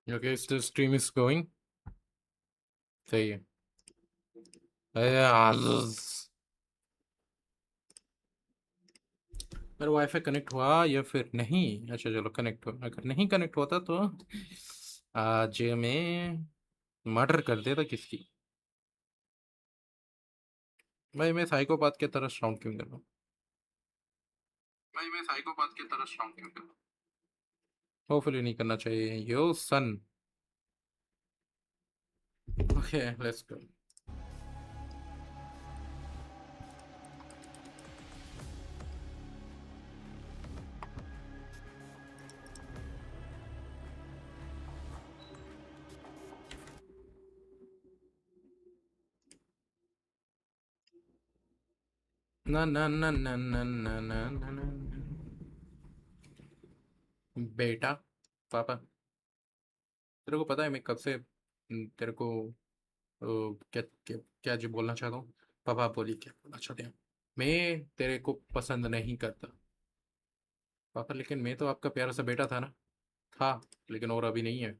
Okay, so the stream is going. सही है। अरे मेरा वाईफाई कनेक्ट हुआ या फिर नहीं? अच्छा चलो कनेक्ट हुआ, अगर नहीं कनेक्ट होता तो आज मैं मर्डर कर देता किसकी। भाई मैं साइकोपाथ की तरह साउंड क्यों कर रहा हूँ? भाई मैं साइकोपाथ की तरह साउंड क्यों कर रहा हूँ? होपफुली नहीं करना चाहिए यो सन। Okay let's go. ना ना ना ना ना ना ना ना ना। बेटा, पापा, तेरे को पता है मैं कब से तेरे को क्या क्या क्या जी बोलना चाहता हूँ? पापा बोली क्या बोलना चाहते हैं? मैं तेरे को पसंद नहीं करता पापा, लेकिन मैं तो आपका प्यारा सा बेटा था ना। था, लेकिन और अभी नहीं है।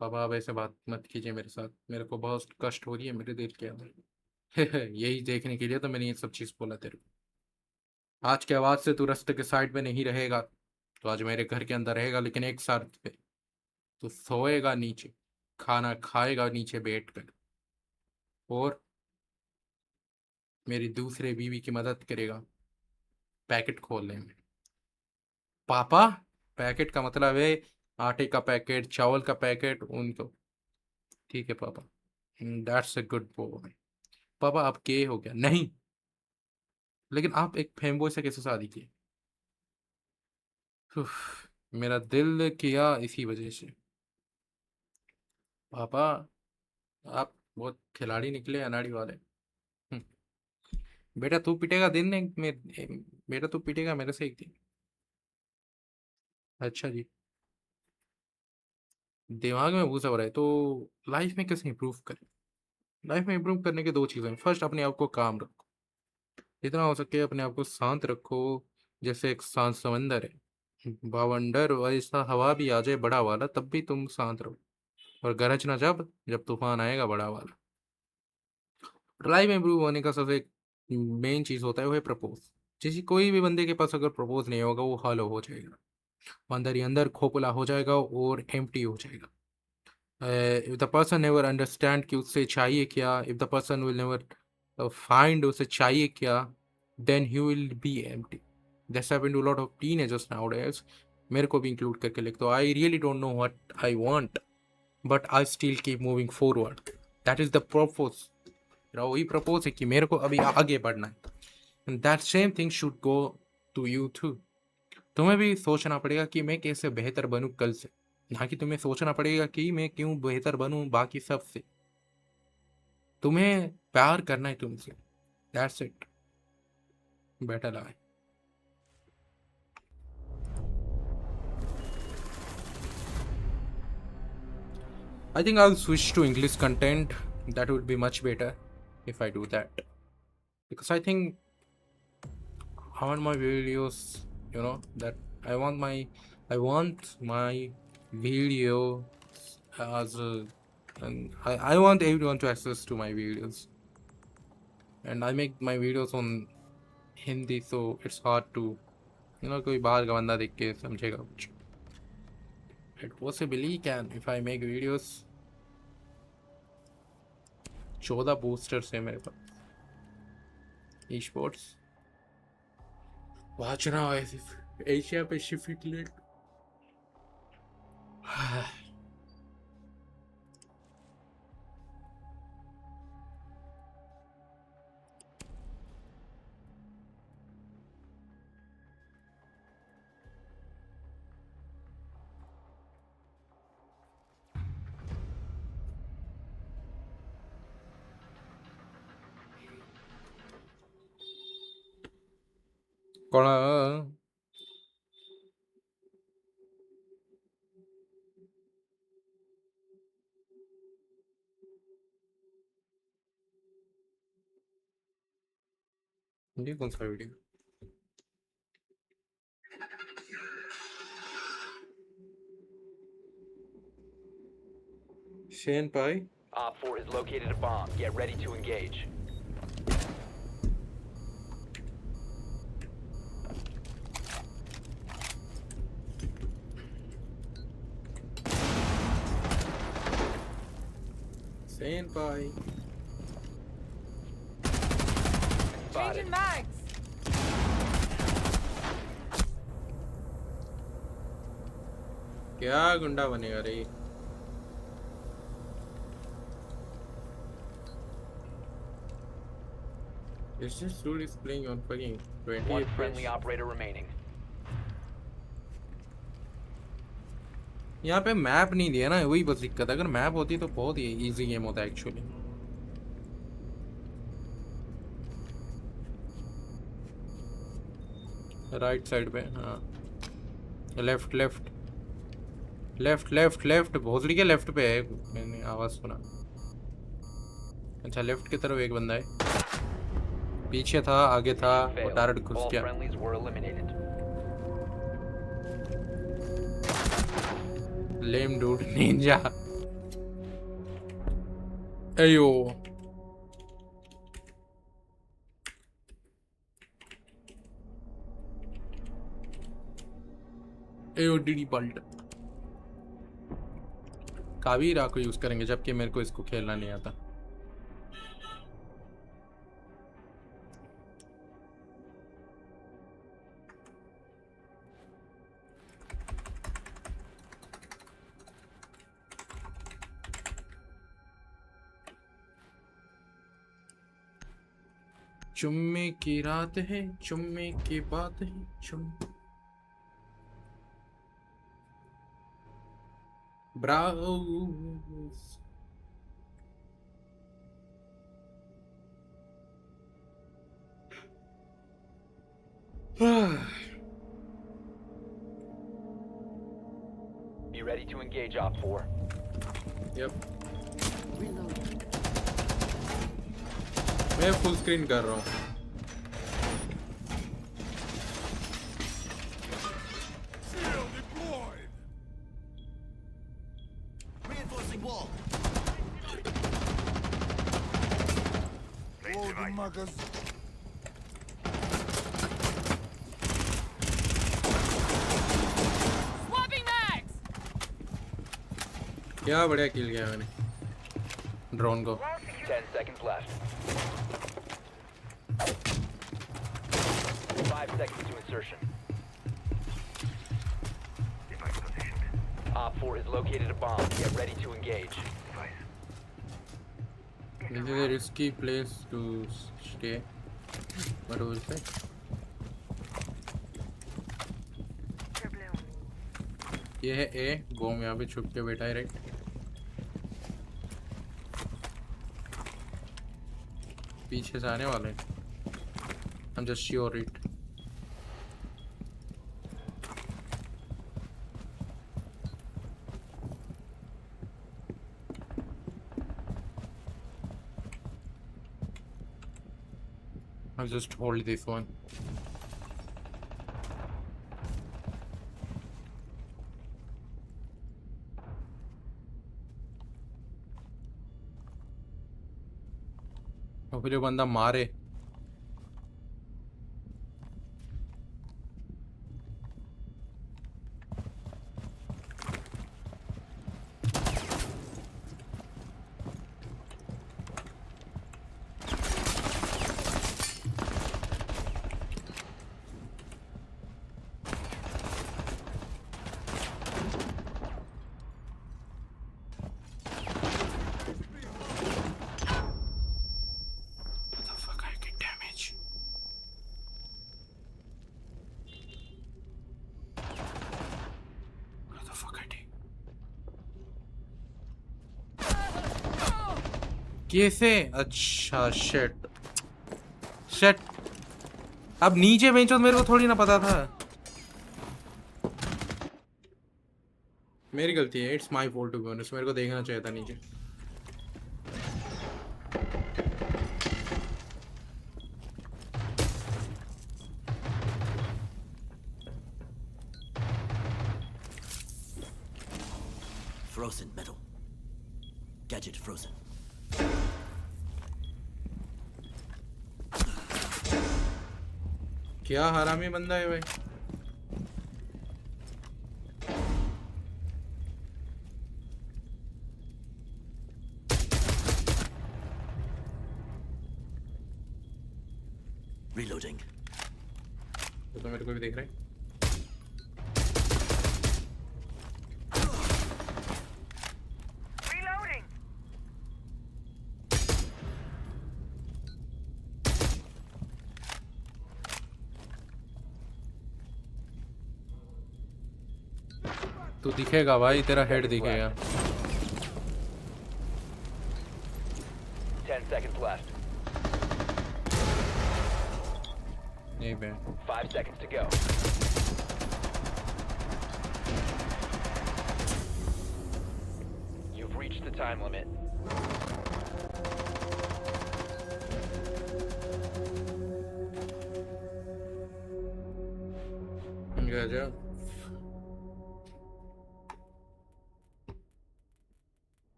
पापा अब ऐसे बात मत कीजिए मेरे साथ, मेरे को बहुत कष्ट हो रही है मेरे दिल के अंदर। यही देखने के लिए तो मैंने ये सब चीज़ बोला तेरे को। आज के बाद से तू रास्ते के साइड में नहीं रहेगा, तो आज मेरे घर के अंदर रहेगा, लेकिन एक शर्त पे। तू सोएगा नीचे, खाना खाएगा नीचे बैठ कर, और मेरी दूसरे बीवी की मदद करेगा पैकेट खोलने में। पापा, पैकेट का मतलब है आटे का पैकेट, चावल का पैकेट, उनको। ठीक है पापा, दैट्स अ गुड बॉय। पापा आप के हो क्या? नहीं, लेकिन आप एक फेमबॉय से कैसे शादी की? उफ, मेरा दिल किया इसी वजह से। पापा आप बहुत खिलाड़ी निकले, अनाड़ी वाले। हम्म, बेटा तू पिटेगा दिन में बेटा तू पिटेगा मेरे से एक दिन। अच्छा जी, दिमाग में घुसा हुआ है तो लाइफ में कैसे इंप्रूव करें? लाइफ में इंप्रूव करने की दो चीज़ें हैं। फर्स्ट, अपने आप को काम रखो, जितना हो सके अपने आप को शांत रखो, जैसे एक शांत समंदर है। बवंडर वैसा हवा भी आ जाए बड़ा वाला, तब भी तुम शांत रहो, और गरजना जब जब तूफान आएगा बड़ा वाला। लाइफ में इंप्रूव होने का सबसे मेन चीज़ होता है वो है प्रपोज। किसी कोई भी बंदे के पास अगर प्रपोज नहीं होगा वो हॉलो हो जाएगा, वो अंदर ही अंदर खोखला हो जाएगा और एम्प्टी हो जाएगा। If the person never understand कि उससे चाहिए क्या, if the person will never find उसे चाहिए क्या, then he will be empty. That's happened to lot of teenagers nowadays, मेरे को भी इंक्लूड करके लिख दो। I really don't know what I want, but I still keep moving forward. That is the purpose. मेरा वही प्रपोज है कि मेरे को अभी आगे बढ़ना है। And that same thing should go to you too. तुम्हें भी सोचना पड़ेगा कि मैं कैसे बेहतर बनूं कल से, ना कि तुम्हें सोचना पड़ेगा कि मैं क्यों बेहतर बनूं बाकी सब से। तुम्हें प्यार करना है तुमसे, that's it. Better life. I think I'll switch to English content. That would be much better if I do that. Because I think I want my videos, that I want my video as a, and I want everyone to access to my videos. And I make my videos on Hindi, so it's hard to, कोई बाहर का बंदा देख के समझेगा कुछ। It possibly can if I make videos। 14 boosters है मेरे पास esports. Watch now, Asia Pacific League। कौन? ये कौन सा video? Senpai. Op 4 has located a bomb. Get ready to engage. Senpai. Spotted. mags. क्या गुंडा बनेगा रे? Is this rule is playing on fucking 20 One FPS? friendly operator remaining. यहाँ पे मैप नहीं दिया ना, वही बस दिक्कत है। अगर मैप होती तो बहुत ही इजी गेम होता एक्चुअली। राइट साइड पे, हाँ। Left left left left left भोसड़ी के लेफ्ट पे है, मैंने आवाज सुना। अच्छा, लेफ्ट की तरफ एक बंदा है, पीछे था, आगे था, वो टारगेट घुस All गया। friendlies were eliminated. Lame dude Ninja. अयो अयो डीडी पल्ट। कावीरा को यूज करेंगे, जबकि मेरे को इसको खेलना नहीं आता। चुम्मे की रात है, चुम्मे की बात है, browse. Be ready to engage Op 4. Yup, मैं फुल स्क्रीन कर रहा हूँ। Reinforcing wall. Loading muggers. Swapping mags. क्या बढ़िया किल किया मैंने ड्रोन को। 10 seconds left. 5 seconds to insertion. Op 4 has located a bomb. Get ready to engage. This is a risky place to stay. What was that? ये है ए, bomb यहाँ पे छुप के बैठा है राइट। पीछे से आने वाले हैं। I'm just sure it. I'll just hold this one. और फिर ये बंदा मारे। कैसे? अच्छा शिट शिट, अब नीचे बेंचो, मेरे को थोड़ी ना पता था। मेरी गलती है, it's my fault to be honest, मेरे को देखना चाहिए था नीचे। Frozen metal. Gadget frozen. क्या हरामी बंदा है भाई। Reloading. तो मेरे को भी देख रहा है। Reloading. तू दिखेगा भाई, तेरा हेड दिखेगा। 10 seconds left. यहीं पे 5 seconds to go. You've reached the time limit. गजब।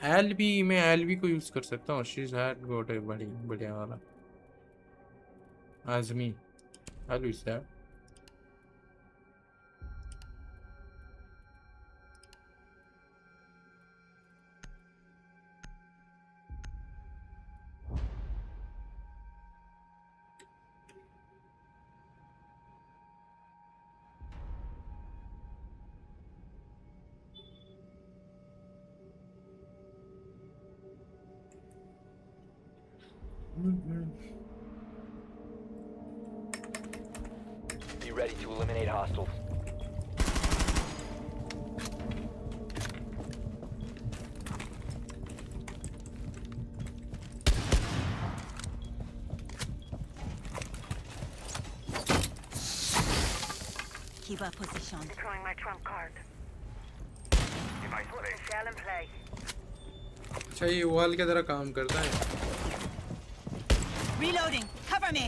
एल भी, मैं एल भी को यूज कर सकता हूँ। शीज हैड गॉट ए बड़ी बढ़िया वाला आजमी। I use that. Be ready to eliminate hostiles. Keep our position. Deploying my trump card. Device ready. Shell in play. अच्छा, ये वॉल की तरह काम करता है। Reloading. Cover me.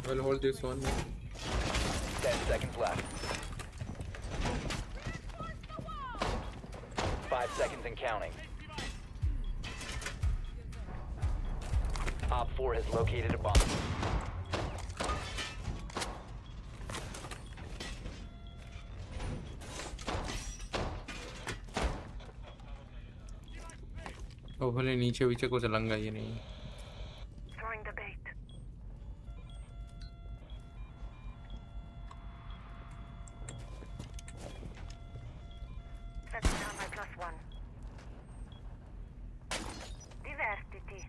I'll hold this one. 10 seconds left. 5 seconds and counting. Op 4 has located a bomb. ओ भले नीचे पीछे कुछ लंगा ये नहीं। Throwing the bait. Setting down my +1. Diversity.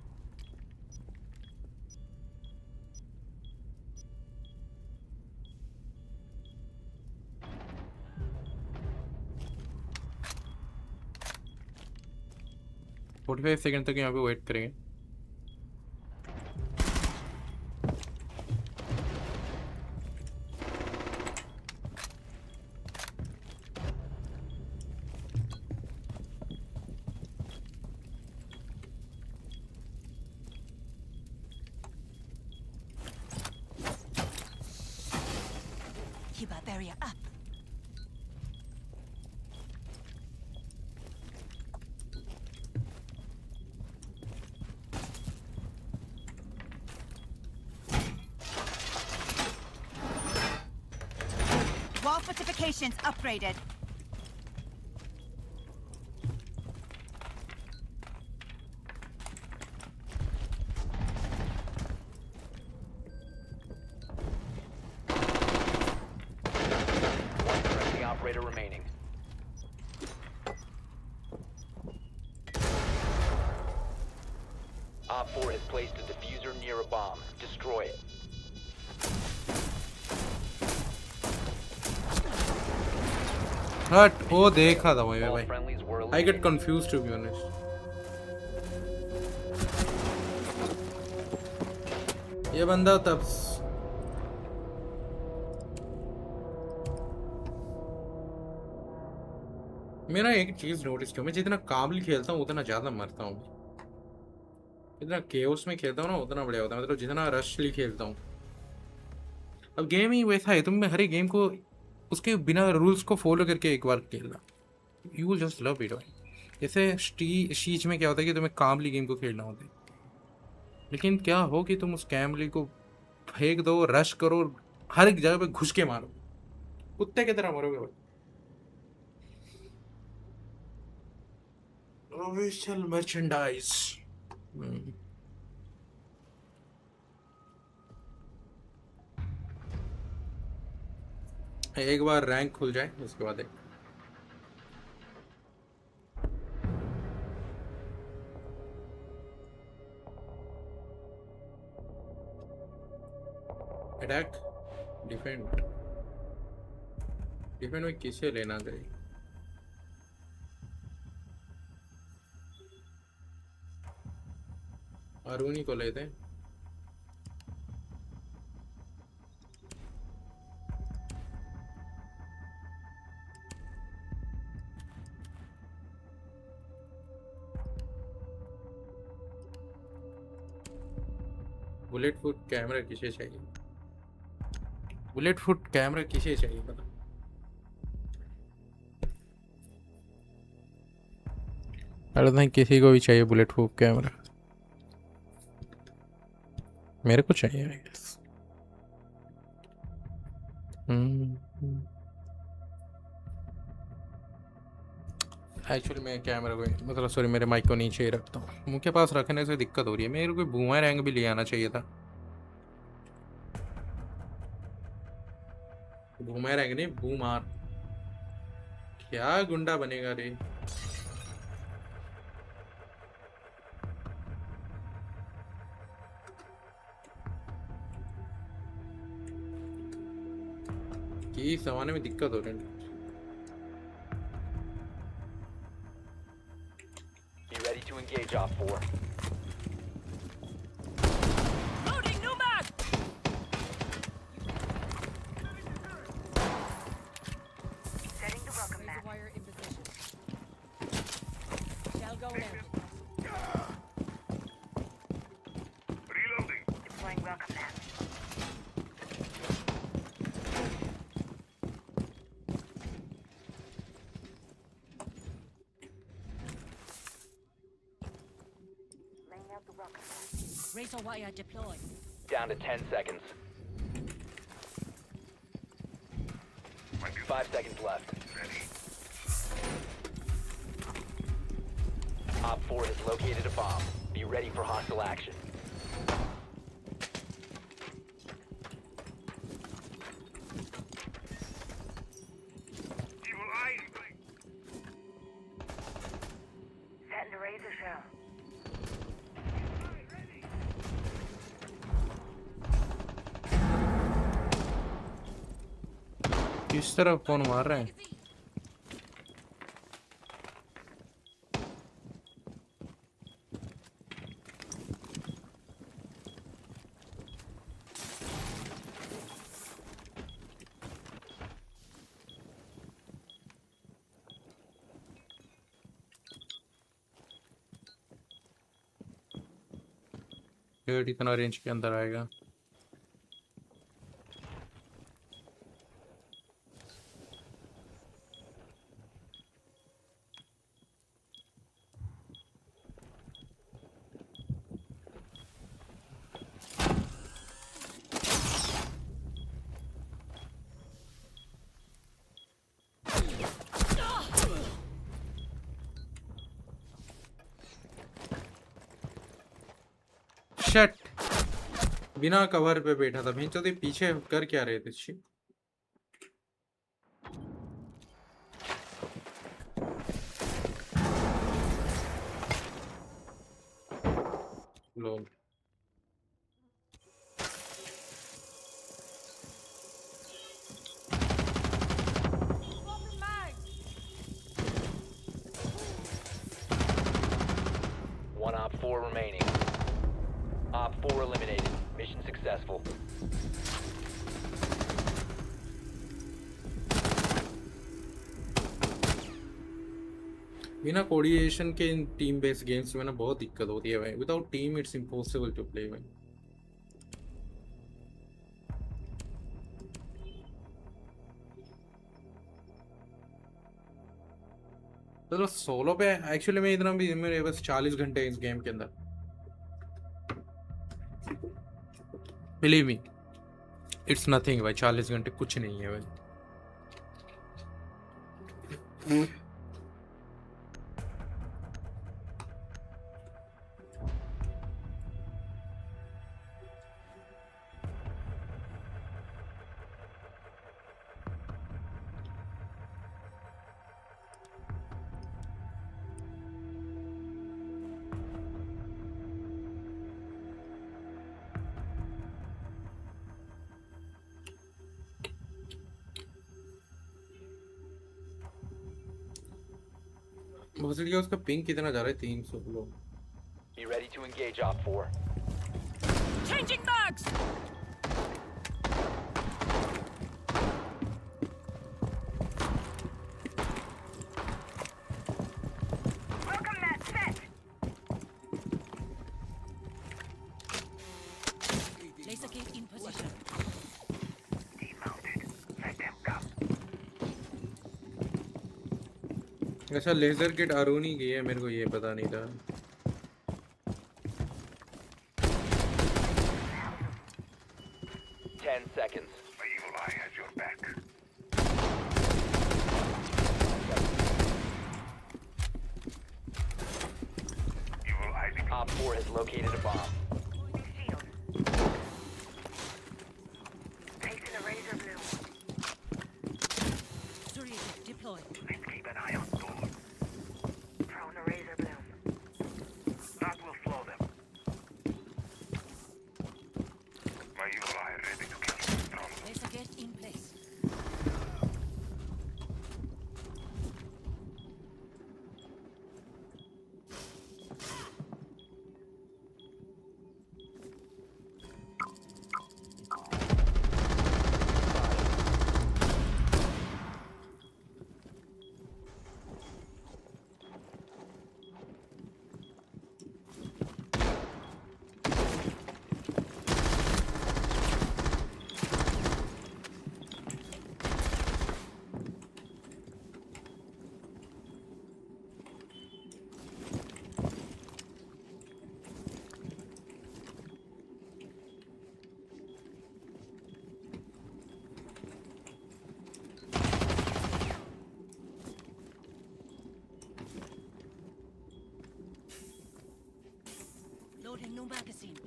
Forty 45 second तक यहाँ पे वेट करेंगे। Keep our barrier up. Wall fortifications upgraded. One friendly operator remaining. Op 4 has placed a diffuser near a bomb. Destroy it. हट, वो देखा था मैं All भाई। friendlies were I get eliminated. confused to be honest. ये बंदा तब मेरा एक चीज नोटिस किया, मैं जितना काबिल खेलता हूँ उतना ज्यादा मरता हूँ। जितना केओस में खेलता हूँ ना उतना बढ़िया होता है, मतलब जितना रशली खेलता हूँ। अब गेम ही वैसा है, तुम हर एक गेम को उसके बिना रूल्स को फॉलो करके एक बार खेलना, you will just love it. जैसे शीच में क्या होता है कि तुम्हें कामली गेम को खेलना होता है, लेकिन क्या हो कि तुम उस कैमली को फेंक दो, रश करो, हर एक जगह पे घुस के मारो, कुत्ते की तरह मरोगे भाई। Official merchandise. एक बार रैंक खुल जाए उसके बाद एक अटैक डिफेंड। डिफेंड में किसे लेना चाहिए? अरुणी को लेते हैं। बुलेट फुट कैमरा किसे चाहिए? बुलेट फुट कैमरा किसे चाहिए पता? अरे नहीं, किसी को भी चाहिए बुलेट फुट कैमरा, मेरे को चाहिए आई गेस। एक्चुअली मैं कैमरा को, मतलब सॉरी, मेरे माइक को नीचे ही रखता हूँ, मुंह के पास रखने से दिक्कत हो रही है। मेरे को बूमर रैंक भी ले आना चाहिए था। बूमर रैंक नहीं, बूमार। क्या गुंडा बनेगा रे? की जमाने में दिक्कत हो रही है। Be ready to engage Op 4. Loading new mag! Setting the welcome mat. Wire in position. Shall go in. Deploying welcome mat. Laying out the welcome mat. Razor wire deployed. Down to 10 seconds. 5 seconds left. Op 4 has located a bomb. Be ready for hostile action. Setting the razor shell. किस तरफ कौन मार रहे हैं? डेढ़ इतना range के अंदर आएगा। शट, बिना कवर पे बैठा था भैंचो, तो पीछे कर क्या रहे थे? छी। लोग Open mag. One Op 4 remaining. Op 4 eliminated. Mission successful. बिना कोऑर्डिनेशन के इन टीम बेस्ड गेम्स में ना बहुत दिक्कत होती है भाई। Without team it's impossible to play भाई। चलो सोलो पे एक्चुअली मैं इतना भी, मेरे बस 40 घंटे इस गेम के अंदर, बिलीव मी इट्स नथिंग भाई। 40 घंटे कुछ नहीं है भाई। भोसड़ी का उसका पिंग कितना जा रहा है? 300 लोग। Be ready to engage Op 4. Changing mags! Welcome mat set. Laser gate in position. Demounted. Let them come. अच्छा लेजर किट अरुणी की है, मेरे को ये पता नहीं था। 10 seconds. My evil eye has your back. Evil eye Op 4 has located a bomb. Shield. Taking a razor blue. Surya deploy. Let's keep an eye on doors. Prone a razor bloom. That will slow them. My evil eye ready to kill the strong. Laser gate in place. Loading new magazine.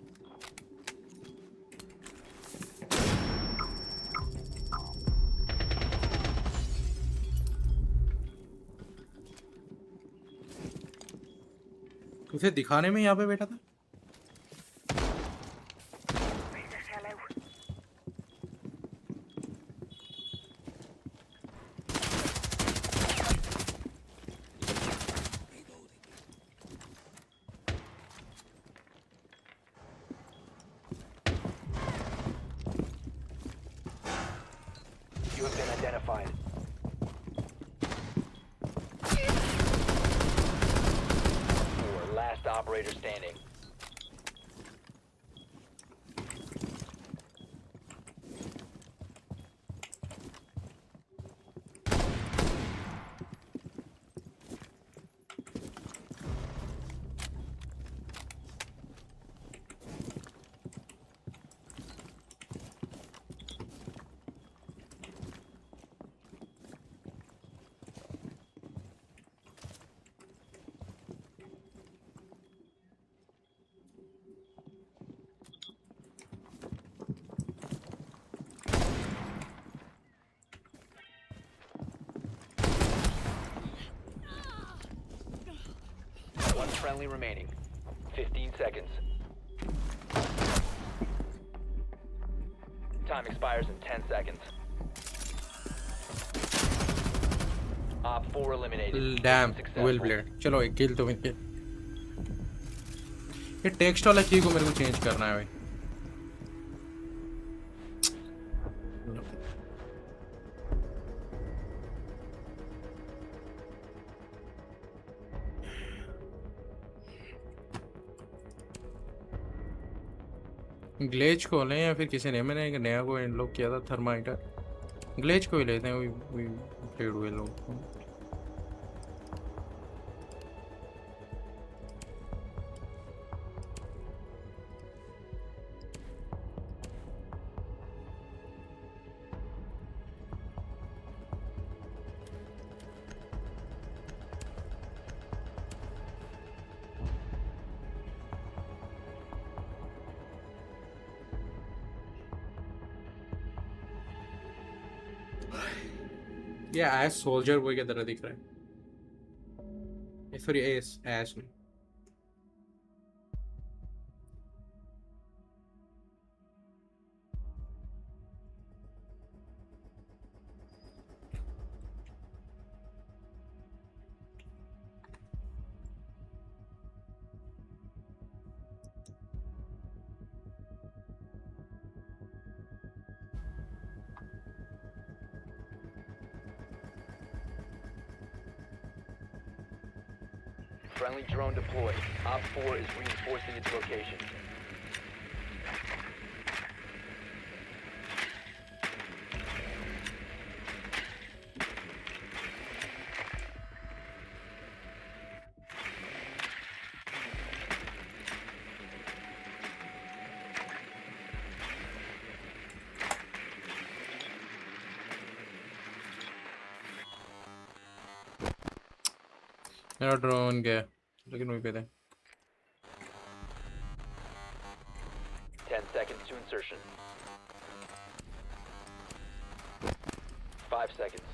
उसे दिखाने में यहाँ पे बैठा था। Razor fell out. You have been identified. Four, last operator standing. One friendly remaining. 15 seconds. Time expires in 10 seconds. Op 4 eliminated. Dam Successful. Well played. चलो एक किल तो मिल गया। ये टेक्स्ट वाला की को मेरे को चेंज करना है भाई। ग्लेच खोलें या फिर किसी ने, मैंने एक नया को अनलॉक किया था थर्माइटर, ग्लेच को ही लेते हैं, वही फेड हुए लोग। ये एस सोल्जर बॉय की तरह दिख रहा है, सॉरी एस एस नहीं। Friendly drone deployed. Op 4 is reinforcing its location. मेरा ड्रोन गया, लेकिन वहीं पे थे। 10 seconds to insertion. 5 seconds.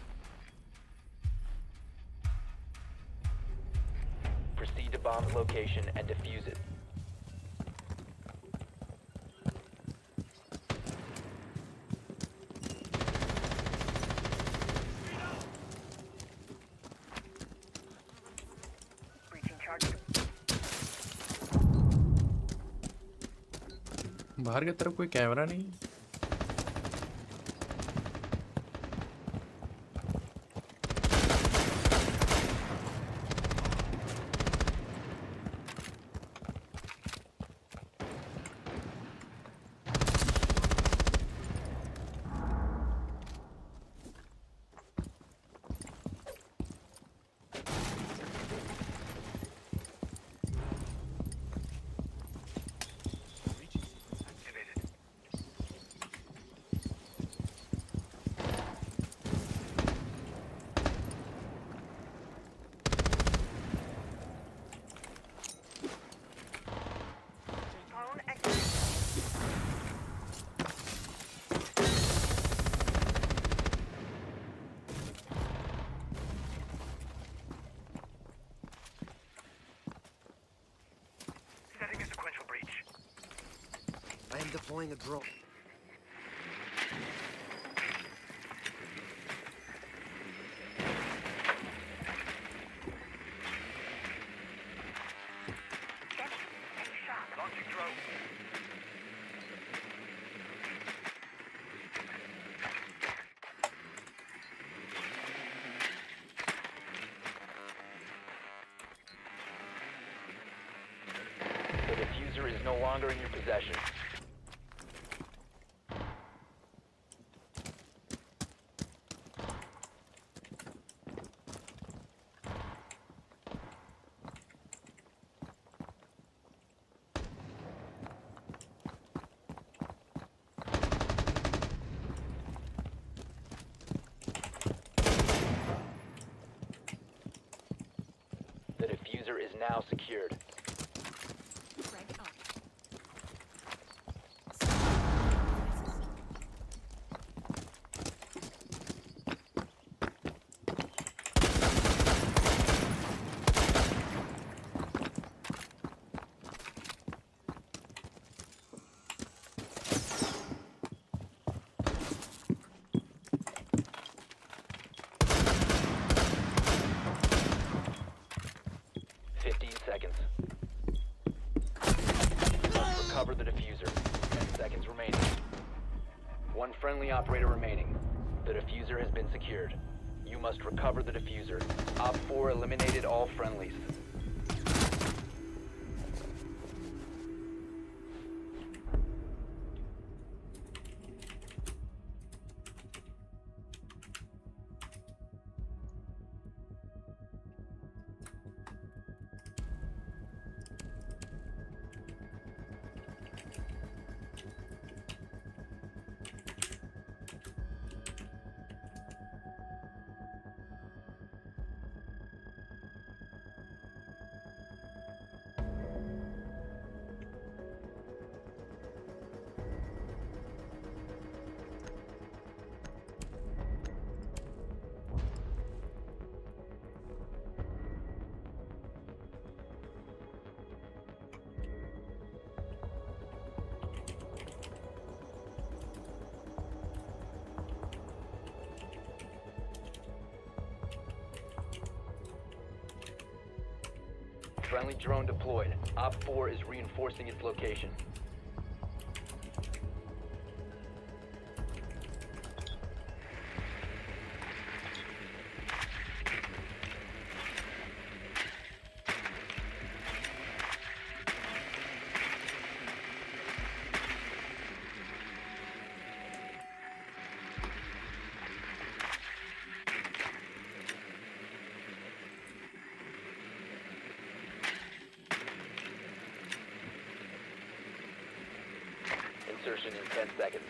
Proceed to bomb's location and defuse it. Breaching charge. बाहर की तरफ कोई कैमरा नहीं है। Phone active. Setting a sequential breach. I am deploying a drone. Check. Take shot. Launching drone. The diffuser is no longer in your possession. The diffuser is now secured. Frag out. Seconds. Must recover the diffuser. 10 seconds remaining. One friendly operator remaining. The diffuser has been secured. You must recover the diffuser. Op 4 eliminated all friendlies. Friendly drone deployed. Op 4 is reinforcing its location. Insertion in 10 seconds.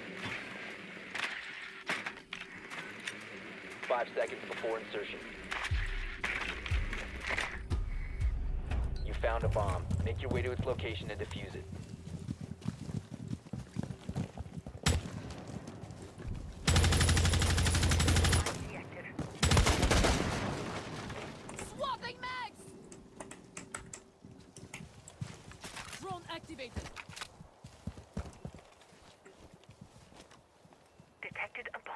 5 seconds before insertion. You found a bomb. Make your way to its location and defuse it. Swapping mags! Drone activated. Detected a bomb.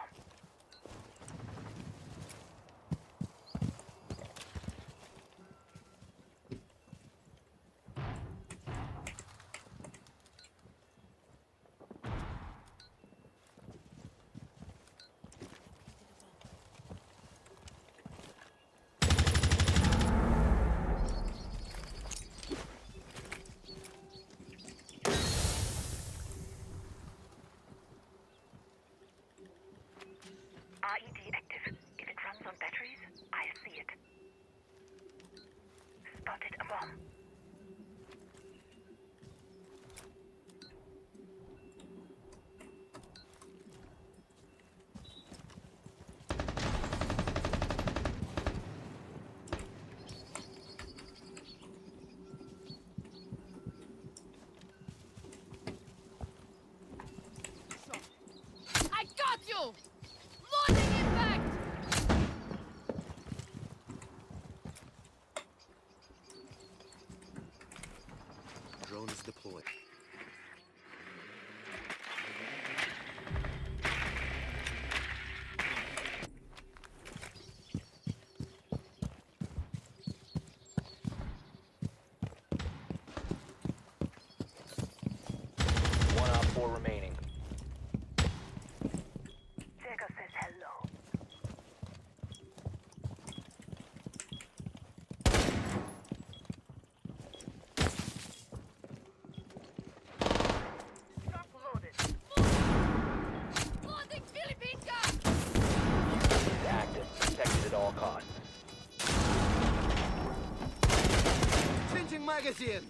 RED active. If it runs on batteries, I see it. Spotted a bomb. I got you! Launching impact! Drone is deployed. One Op 4 remaining. Jacob says hello. Stop loaded. Launching Philippine gun! Is active. Protected at all costs. Changing magazine!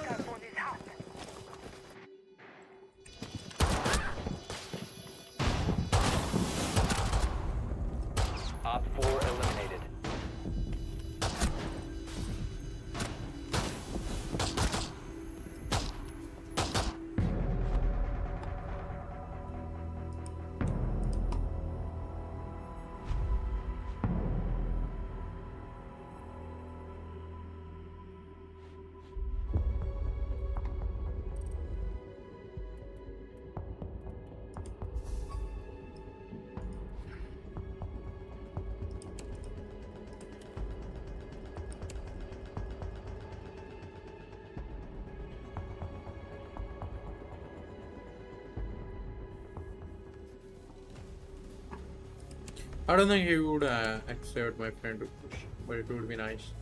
Telephone is hot. Op 4 eliminated. I don't think he would accept my friend to push, but it would be nice.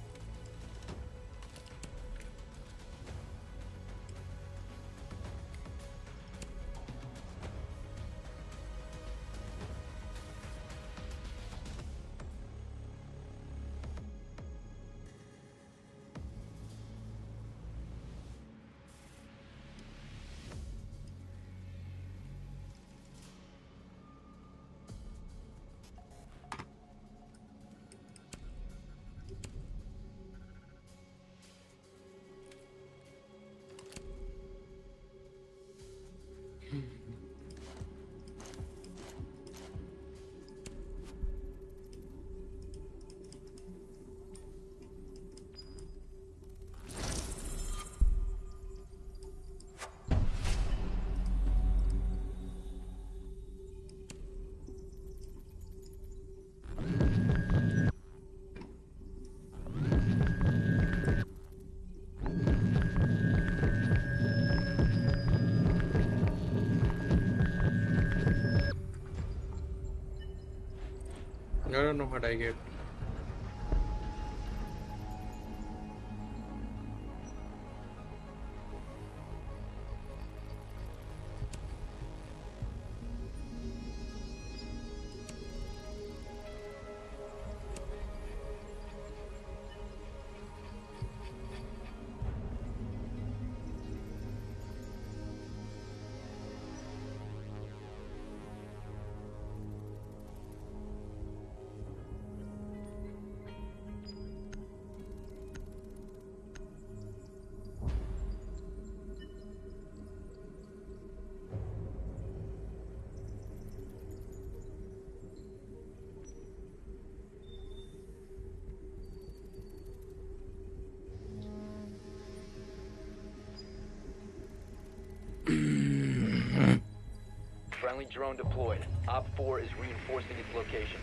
I don't know what I get. Friendly drone deployed. Op 4 is reinforcing its location.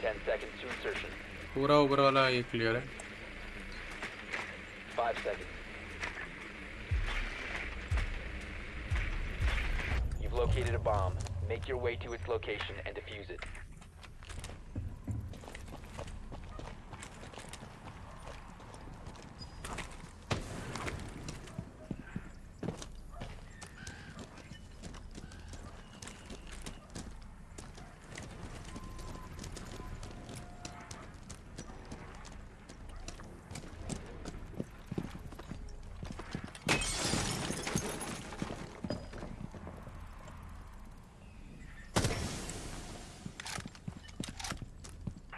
Ten seconds to insertion. पूरा ऊपर वाला ये clear है. 5 seconds. You've located a bomb. Make your way to its location and defuse it.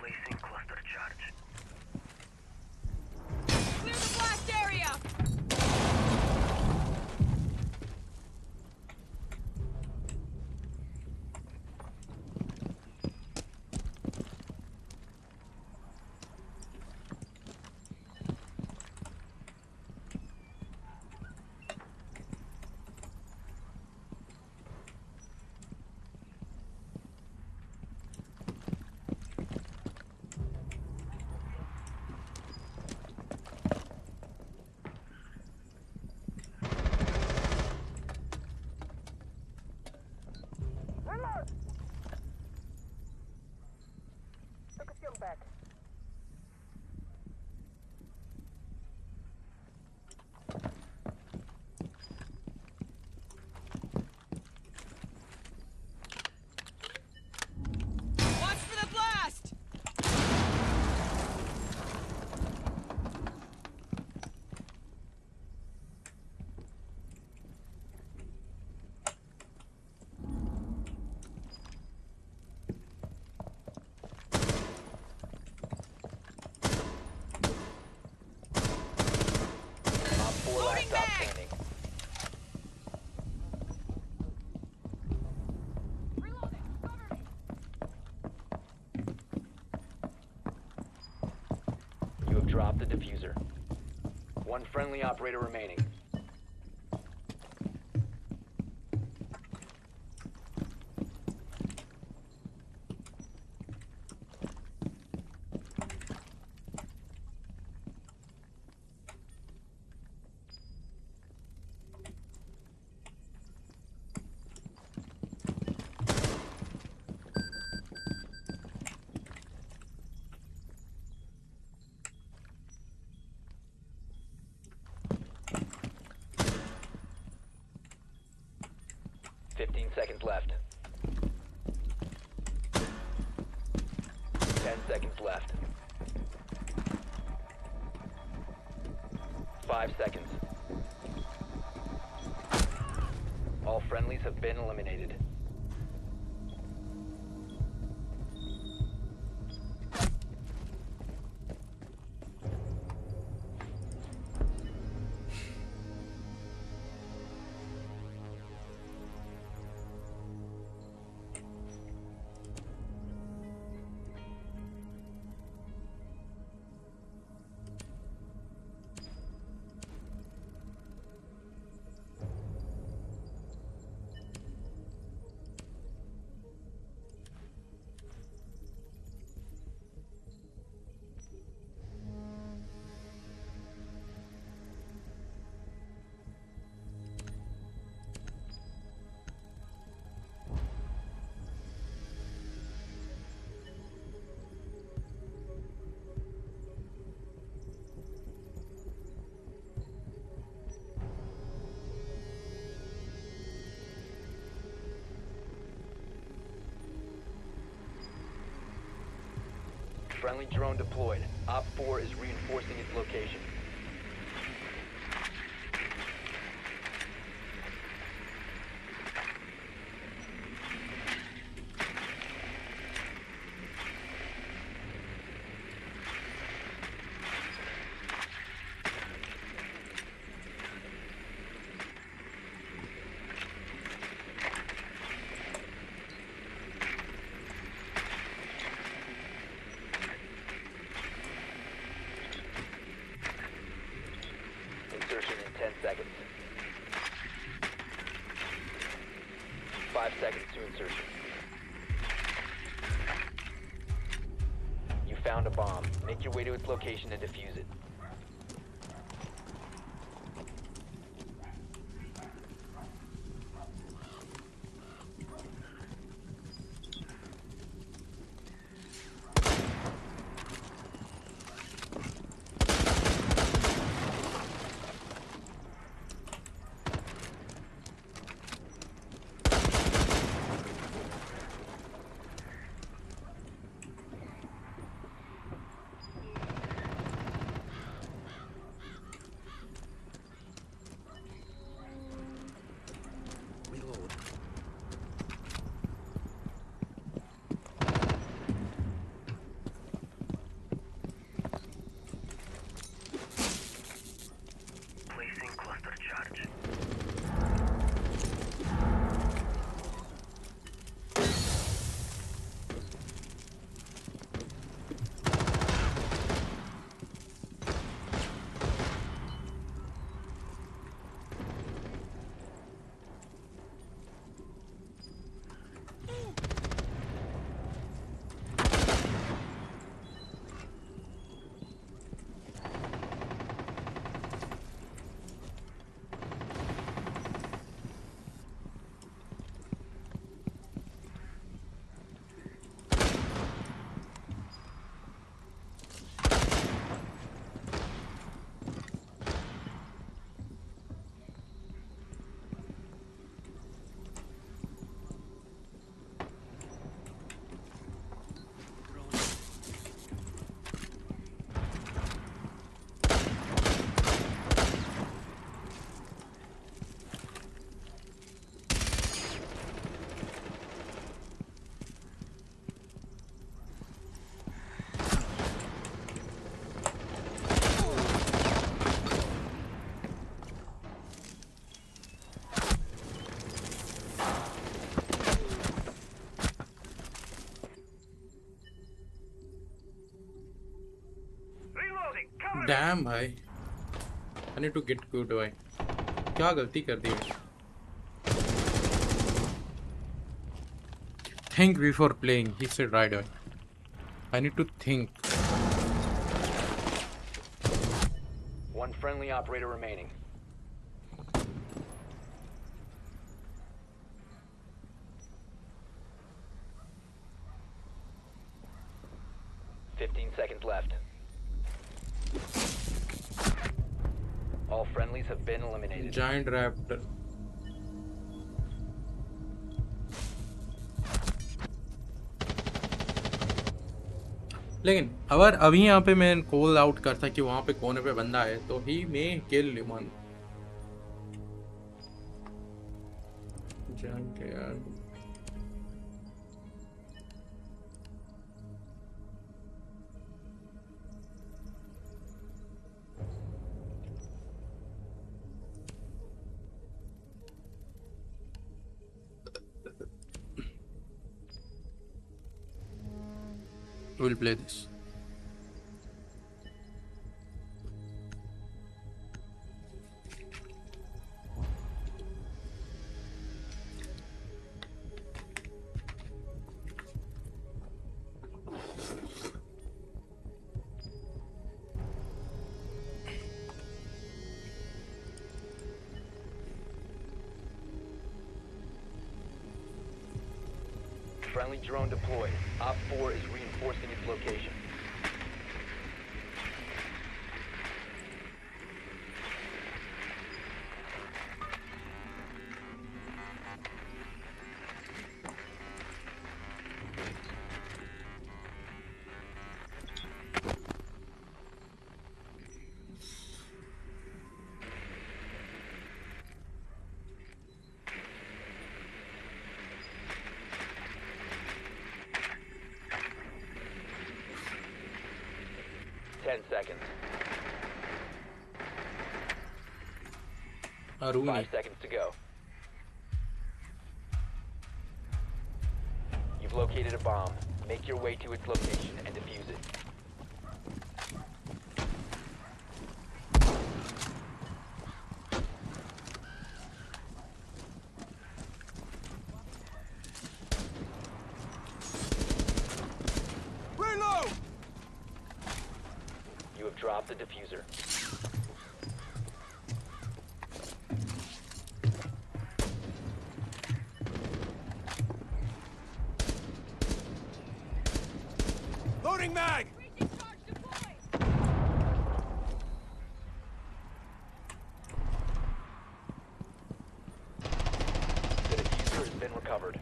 Placing cluster charge. Clear the blast area! Watch for the blast! Op 4 last stop standing. Reloading! Cover me! You have dropped the diffuser. One friendly operator remaining. Seconds left. 10 seconds left. 5 seconds. All friendlies have been eliminated. Friendly drone deployed. Op 4 is reinforcing its location. Insertion in 10 seconds. 5 seconds to insertion. You found a bomb. Make your way to its location and defuse it. Reload. Placing cluster charge. Reloading. Cover. Damn भाई, I need to get good भाई, क्या गलती कर दी। Think before playing, he said right भाई, I need to think. One friendly operator remaining. Fifteen seconds left. All friendlies have been eliminated. Giant Raptor, लेकिन अगर अभी यहाँ पे मैं कॉल आउट करता कि वहाँ पे कोने पे बंदा है तो ही मे किल लिमन। जान के यार we'll play this. Friendly drone deployed. Op 4 is reinforcing its location. 10 seconds. Aruni. 5 seconds to go. You've located a bomb. Make your way to its location and defuse it. Reload! You have dropped the diffuser. Loading mag! Breaching charge deployed! The diffuser has been recovered.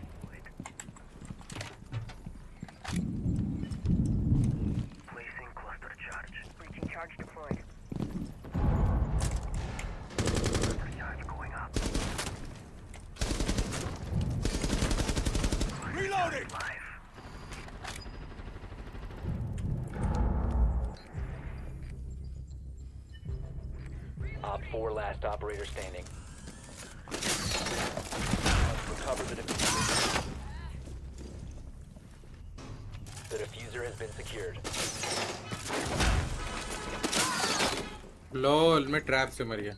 Placing cluster charge. Breaching charge deployed. Cluster charge going up. Reloading! Live. Op 4 last operator standing. Recover the diffuser. The diffuser has been secured. Lol मैं trap से मर गया.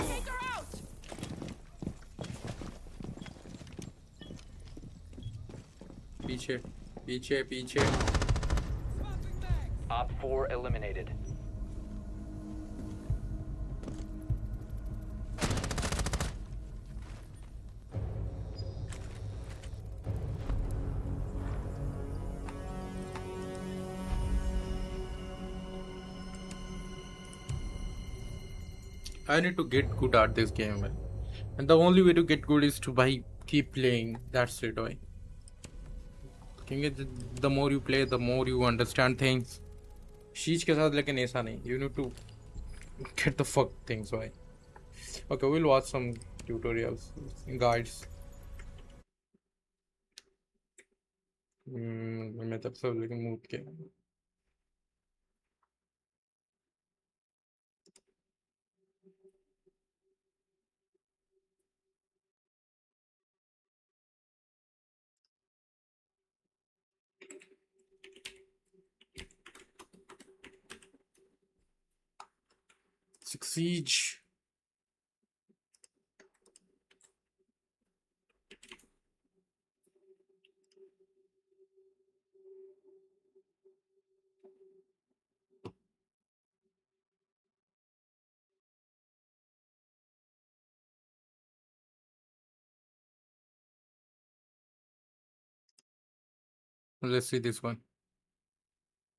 Take her out! पीछे पीछे पीछे. Swapping mags! Op 4 eliminated. I need to get good at this game, man. And the only way to get good is to keep playing. That's it, boy. The more you play, the more you understand things. शीच के साथ लेकिन ऐसा नहीं. You need to get the fuck things, boy. Okay, we'll watch some tutorials, guides. मैं तब सब लेकिन mood के. Siege. Let's see this one.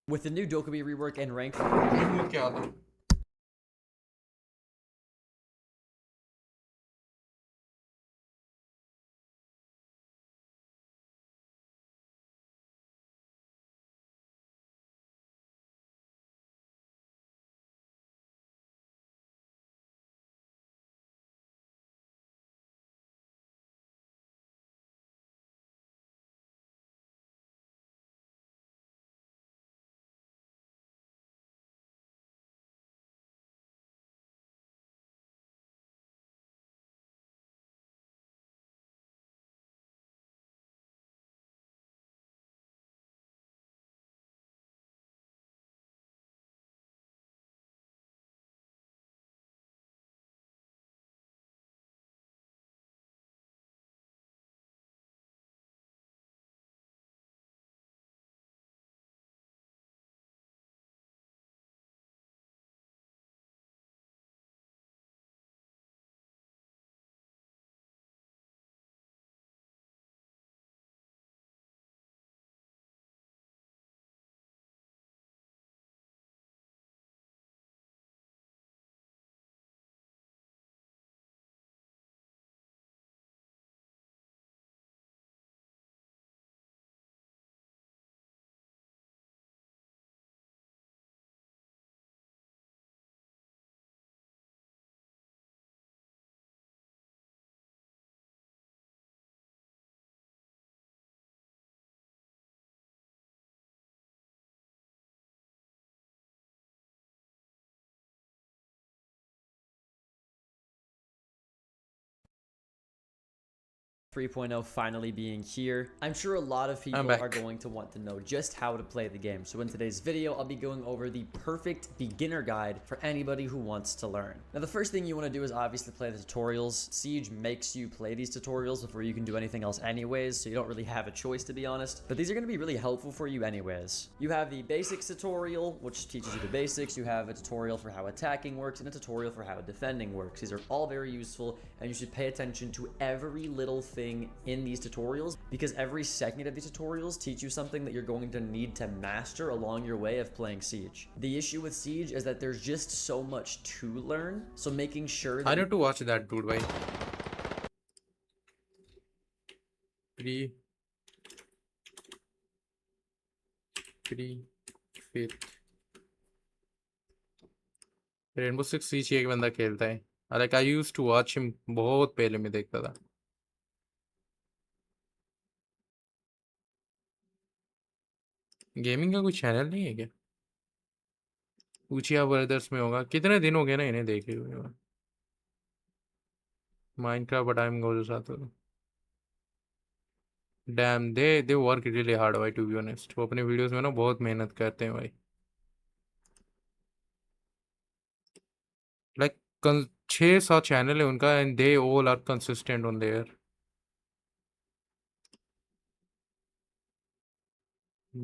With the new Dokkaebi rework and rank, क्या आता है? 3.0 finally being here. I'm sure a lot of people back. are going to want to know just how to play the game. So in today's video, I'll be going over the perfect beginner guide for anybody who wants to learn. Now, the first thing you want to do is obviously play the tutorials. Siege makes you play these tutorials before you can do anything else anyways, so you don't really have a choice, to be honest. But these are going to be really helpful for you anyways. You have the basics tutorial, which teaches you the basics. You have a tutorial for how attacking works and a tutorial for how defending works. These are all very useful, and you should pay attention to every little thing in these tutorials, because every second of these tutorials teach you something that you're going to need to master along your way of playing Siege. The issue with Siege is that there's just so much to learn, so making sure that I need to watch that dude, bhai. Fifth. Rainbow six siege एक बंदा खेलता है. Like I used to watch him बहुत पहले मैं देखता था. Gaming का कोई चैनल नहीं है क्या? ऊचिया ब्रदर्स में होगा. कितने दिन हो गए ना इन्हें देखे हुए. माइनक्राफ्ट टाइम गोल साथ. Dam they work really hard भाई, टू बी ऑनेस्ट. वो अपने वीडियोस में ना बहुत मेहनत करते हैं भाई. लाइक 6-7 चैनल है उनका, and they all are consistent on there.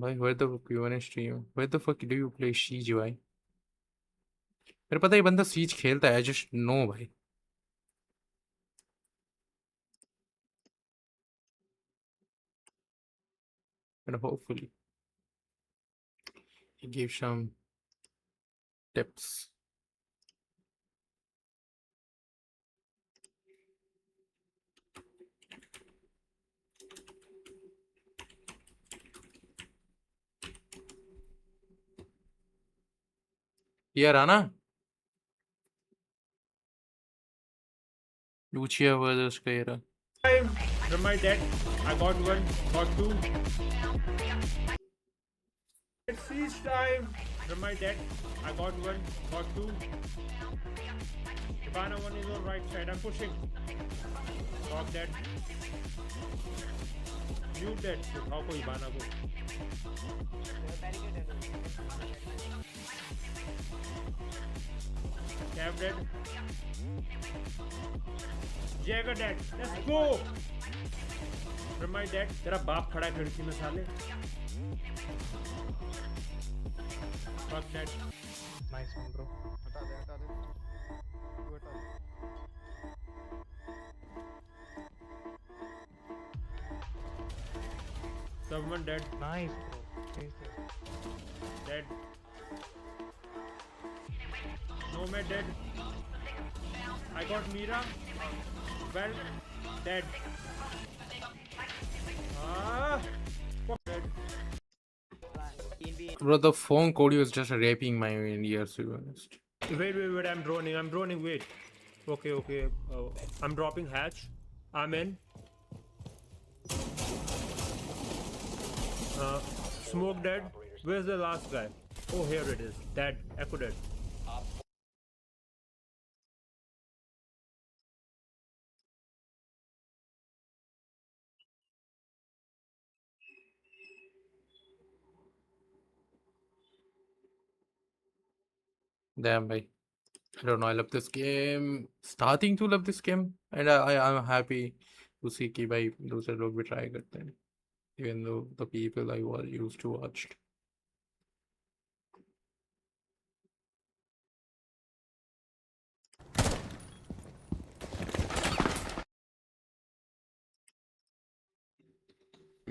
भाई where the fuck you wanna stream? Where the fuck do you play Siege भाई? मेरे पता है ये बंदा Siege खेलता है, I just know भाई. And hopefully he gives some tips. यार आना लूचिया वर्सेस का ये रहा. From my dead, I got one, got two. It's siege time. From my dead, I got one, got two. Ibana one is on right side. I'm pushing. Got dead. You dead. How ko Ibana ko? Cab dead. Jagger dead. Let's go. From my dead. तेरा बाप खड़ा है खिड़की में साले. Fuck dead. Nice one, bro. हटा दे. तू हटा दे. Someone dead. Nice, bro. Dead. No, man, dead. I got Mira. Well, dead. Fuck dead. Bro, the phone code is just raping my ears, to be honest. Wait, I'm droning, wait. Okay. I'm dropping hatch. I'm in. Smoke dead. Where's the last guy? Oh, here it is. Dead. Echo dead. Damn, bhai. I don't know, I love this game. Starting to love this game, and I'm happy to see कि भाई दूसरे लोग भी try करते हैं, even though the people I was used to watched.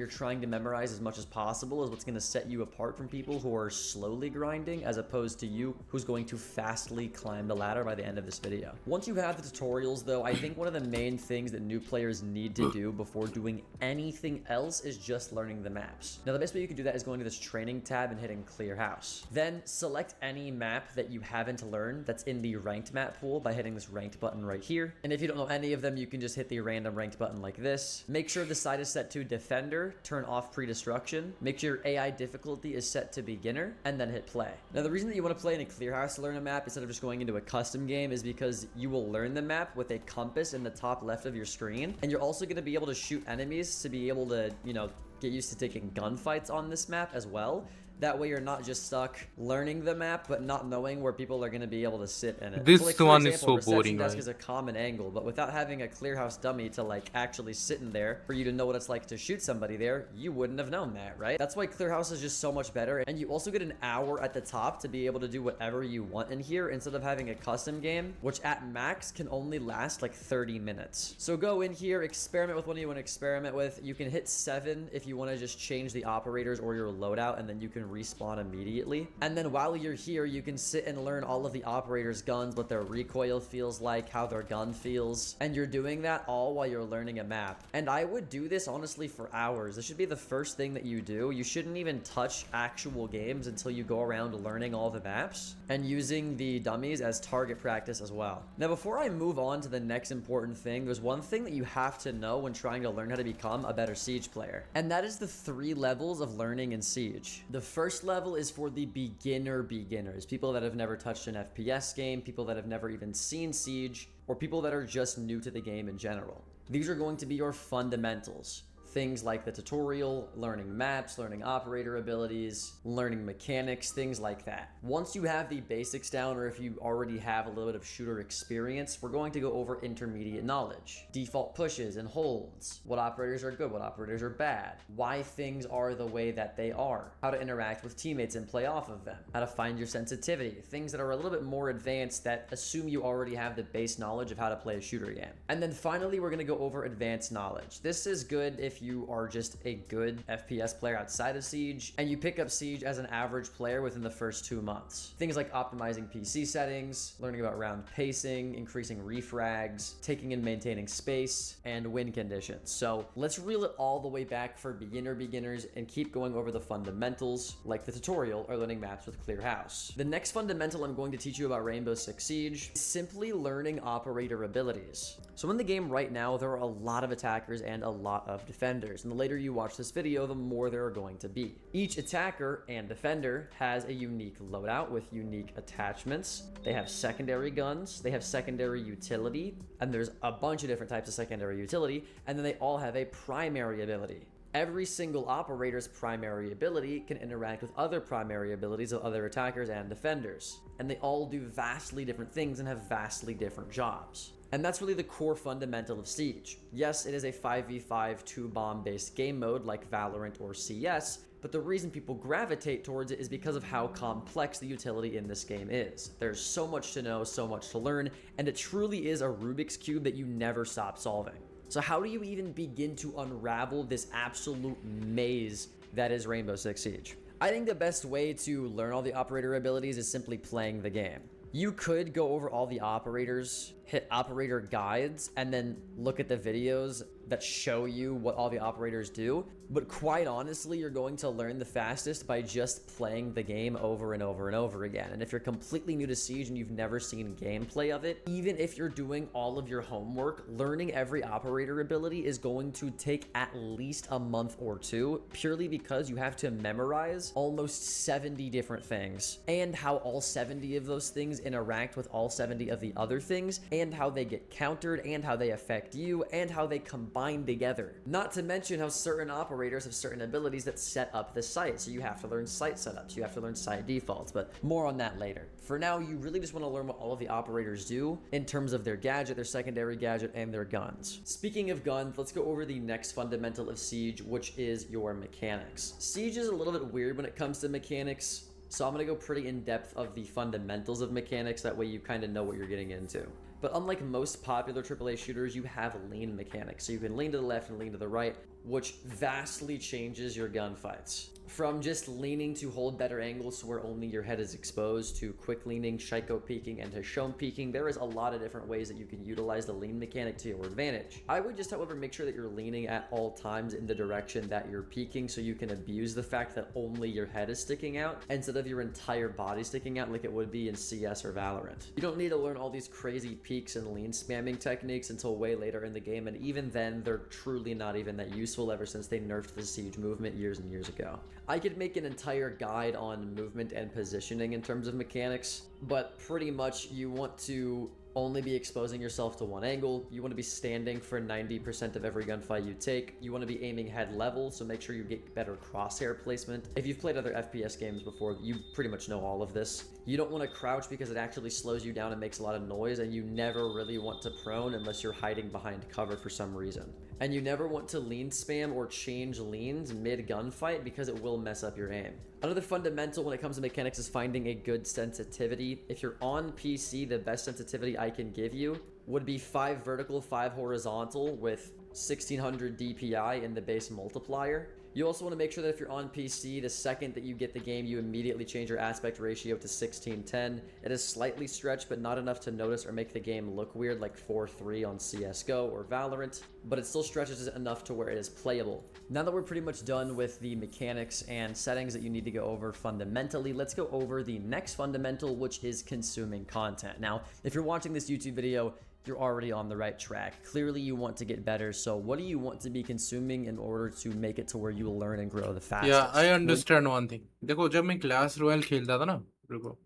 you're trying to memorize as much as possible is what's going to set you apart from people who are slowly grinding, as opposed to you who's going to fastly climb the ladder by the end of this video. Once you have the tutorials though, I think one of the main things that new players need to do before doing anything else is just learning the maps. Now the best way you can do that is going to this training tab and hitting clear house. Then select any map that you haven't learned that's in the ranked map pool by hitting this ranked button right here. And if you don't know any of them, you can just hit the random ranked button like this. Make sure the side is set to defender operator, turn off pre-destruction, make sure your AI difficulty is set to beginner, and then hit play. Now, the reason that you want to play in a clear house to learn a map instead of just going into a custom game is because you will learn the map with a compass in the top left of your screen, and you're also going to be able to shoot enemies to be able to, you know, get used to taking gunfights on this map as well. That way you're not just stuck learning the map, but not knowing where people are going to be able to sit in it. This So, like, for one is example, so boring, reception desk right? is a common angle, but without having a clear house dummy to like actually sit in there for you to know what it's like to shoot somebody there, you wouldn't have known that, right? That's why clear house is just so much better. And you also get an hour at the top to be able to do whatever you want in here instead of having a custom game, which at max can only last like 30 minutes. So go in here, experiment with what you want to experiment with. You can hit 7 if you want to just change the operators or your loadout, and then you can respawn immediately. And then while you're here, you can sit and learn all of the operators' guns, what their recoil feels like, how their gun feels. And you're doing that all while you're learning a map. And I would do this honestly for hours. This should be the first thing that you do. You shouldn't even touch actual games until you go around learning all the maps and using the dummies as target practice as well. Now, before I move on to the next important thing, there's one thing that you have to know when trying to learn how to become a better Siege player. And that is the 3 levels of learning in Siege. The first level is for the beginners, people that have never touched an FPS game, people that have never even seen Siege, or people that are just new to the game in general. These are going to be your fundamentals. Things like the tutorial, learning maps, learning operator abilities, learning mechanics, things like that. Once you have the basics down, or if you already have a little bit of shooter experience, we're going to go over intermediate knowledge. Default pushes and holds, what operators are good, what operators are bad, why things are the way that they are, how to interact with teammates and play off of them, how to find your sensitivity, things that are a little bit more advanced that assume you already have the base knowledge of how to play a shooter game. And then finally, we're going to go over advanced knowledge. This is good if you are just a good FPS player outside of Siege and you pick up Siege as an average player within the first 2 months. Things like optimizing PC settings, learning about round pacing, increasing refrags, taking and maintaining space, and win conditions. So let's reel it all the way back for beginners and keep going over the fundamentals like the tutorial or learning maps with Clear House. The next fundamental I'm going to teach you about Rainbow Six Siege is simply learning operator abilities. So in the game right now, there are a lot of attackers and a lot of defenders. And the later you watch this video, the more there are going to be. Each attacker and defender has a unique loadout with unique attachments. They have secondary guns, they have secondary utility, and there's a bunch of different types of secondary utility, and then they all have a primary ability. Every single operator's primary ability can interact with other primary abilities of other attackers and defenders. And they all do vastly different things and have vastly different jobs. And that's really the core fundamental of Siege. Yes, it is a 5v5 2-bomb based game mode like Valorant or CS, but the reason people gravitate towards it is because of how complex the utility in this game is. There's so much to know, so much to learn, and it truly is a Rubik's Cube that you never stop solving. So how do you even begin to unravel this absolute maze that is Rainbow Six Siege? I think the best way to learn all the operator abilities is simply playing the game. You could go over all the operators, hit operator guides, and then look at the videos that show you what all the operators do. But quite honestly, you're going to learn the fastest by just playing the game over and over and over again. And if you're completely new to Siege and you've never seen gameplay of it, even if you're doing all of your homework, learning every operator ability is going to take at least a month or 2, purely because you have to memorize almost 70 different things and how all 70 of those things interact with all 70 of the other things, and how they get countered, and how they affect you, and how they combine together. Not to mention how certain operators have certain abilities that set up the site, so you have to learn site setups, you have to learn site defaults, but more on that later. For now, you really just want to learn what all of the operators do in terms of their gadget, their secondary gadget, and their guns. Speaking of guns, let's go over the next fundamental of Siege, which is your mechanics. Siege is a little bit weird when it comes to mechanics, so I'm going to go pretty in depth of the fundamentals of mechanics, that way you kind of know what you're getting into. But unlike most popular AAA shooters, you have lean mechanics. So you can lean to the left and lean to the right, which vastly changes your gunfights. From just leaning to hold better angles to where only your head is exposed, to quick leaning, Shaiko peeking, and to Shone peeking, there is a lot of different ways that you can utilize the lean mechanic to your advantage. I would just, however, make sure that you're leaning at all times in the direction that you're peeking, so you can abuse the fact that only your head is sticking out instead of your entire body sticking out like it would be in CS or Valorant. You don't need to learn all these crazy peeks and lean spamming techniques until way later in the game, and even then, they're truly not even that useful. useful ever since they nerfed the siege movement years and years ago. I could make an entire guide on movement and positioning in terms of mechanics, but pretty much you want to only be exposing yourself to one angle. You want to be standing for 90% of every gunfight you take. You want to be aiming head level, so make sure you get better crosshair placement. If you've played other FPS games before, you pretty much know all of this. You don't want to crouch because it actually slows you down and makes a lot of noise, and you never really want to prone unless you're hiding behind cover for some reason. And you never want to lean spam or change leans mid-gunfight because it will mess up your aim. Another fundamental when it comes to mechanics is finding a good sensitivity. If you're on PC, the best sensitivity I can give you would be 5 vertical, 5 horizontal with 1600 DPI in the base multiplier. You also want to make sure that if you're on PC, the second that you get the game, you immediately change your aspect ratio to 1610. It is slightly stretched, but not enough to notice or make the game look weird like 4.3 on CSGO or Valorant, but it still stretches it enough to where it is playable. Now that we're pretty much done with the mechanics and settings that you need to go over fundamentally, let's go over the next fundamental, which is consuming content. Now, if you're watching this YouTube video, you're already on the right track. Clearly you want to get better, so what do you want to be consuming in order to make it to where you will learn and grow the fastest? Yeah, I understand one thing. देखो जब मैं class royal खेलता था ना, रुको,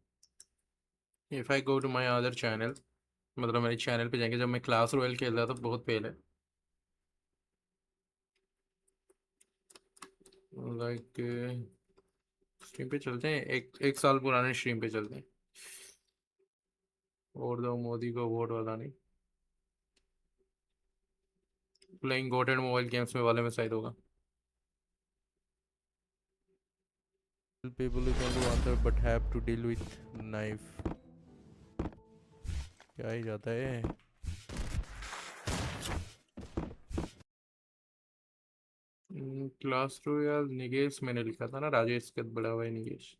if I go to my other channel, मतलब मेरे channel पे जाएंगे, जब मैं क्लास रॉयल खेलता था बहुत पहले, लाइक स्ट्रीम पे चलते हैं, एक साल पुराने स्ट्रीम पे चलते हैं, और दो मोदी को वोट वाला नहीं, playing goat and mobile games में वाले में शायद होगा. People who can do answer but have to deal with knife. क्या ही जाता है. क्लास रॉयल निगेश मैंने लिखा था ना, राजेश का बड़ा भाई निगेश.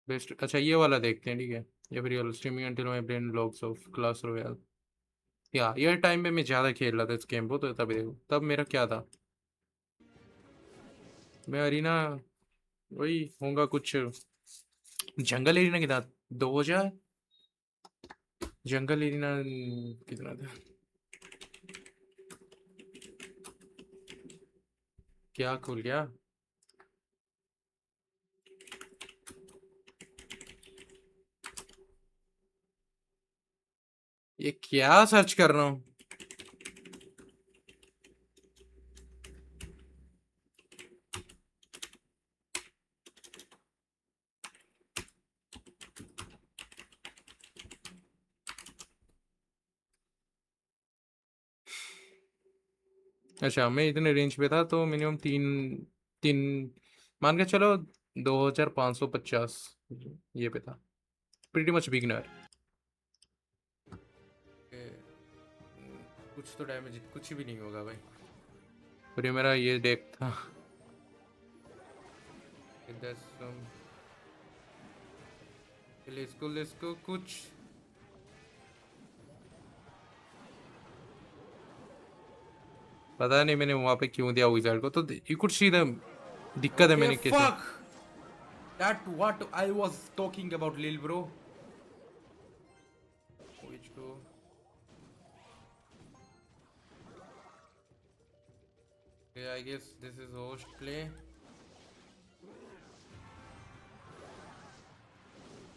बेस्ट, अच्छा ये वाला देखते हैं, ठीक है. Every all streaming until my brain logs of class royal. या ये टाइम पे मैं ज़्यादा खेल रहा था इस गेम को, तो तब देखो, तब मेरा क्या था, मैं अरीना वही होगा कुछ जंगल एरिना कितना, 2000 जंगल एरिना कितना था, क्या खुल गया. ये क्या सर्च कर रहा हूँ. अच्छा मैं इतने रेंज पे था, तो मिनिमम तीन तीन मान के चलो 2550 ये पे था. Pretty much beginner. कुछ तो डैमेज कुछ भी नहीं होगा भाई. और ये मेरा ये डेक था. इसको कुछ पता नहीं मैंने वहां पे क्यों दिया विजार्ड को. तो यू कुड सी द दिक्कत है मैंने कैसे. That what I was talking about lil bro. Which को I guess this is host play.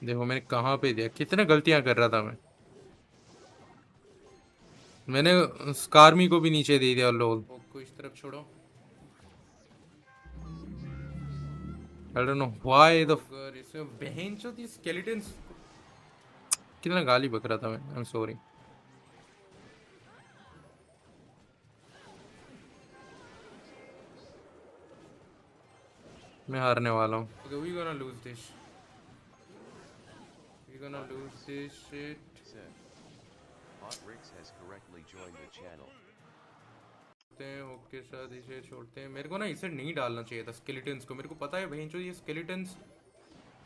देखो मैंने कहाँ पे दिया, कितने गलतियां कर रहा था मैं. मैंने स्कारमी को भी नीचे दे दिया. लोग को इस तरफ छोड़ो. I don't know why the बहन चो these skeletons. कितना गाली बक रहा था मैं. I'm sorry. मैं हारने वाला हूँ. Okay, we gonna lose this. We gonna lose this shit. Rix has correctly joined the channel. Okay शायद इसे छोड़ते हैं. मेरे को ना इसे नहीं डालना चाहिए था स्केलेटन्स को. मेरे को पता है भाई, जो ये स्केलेटन्स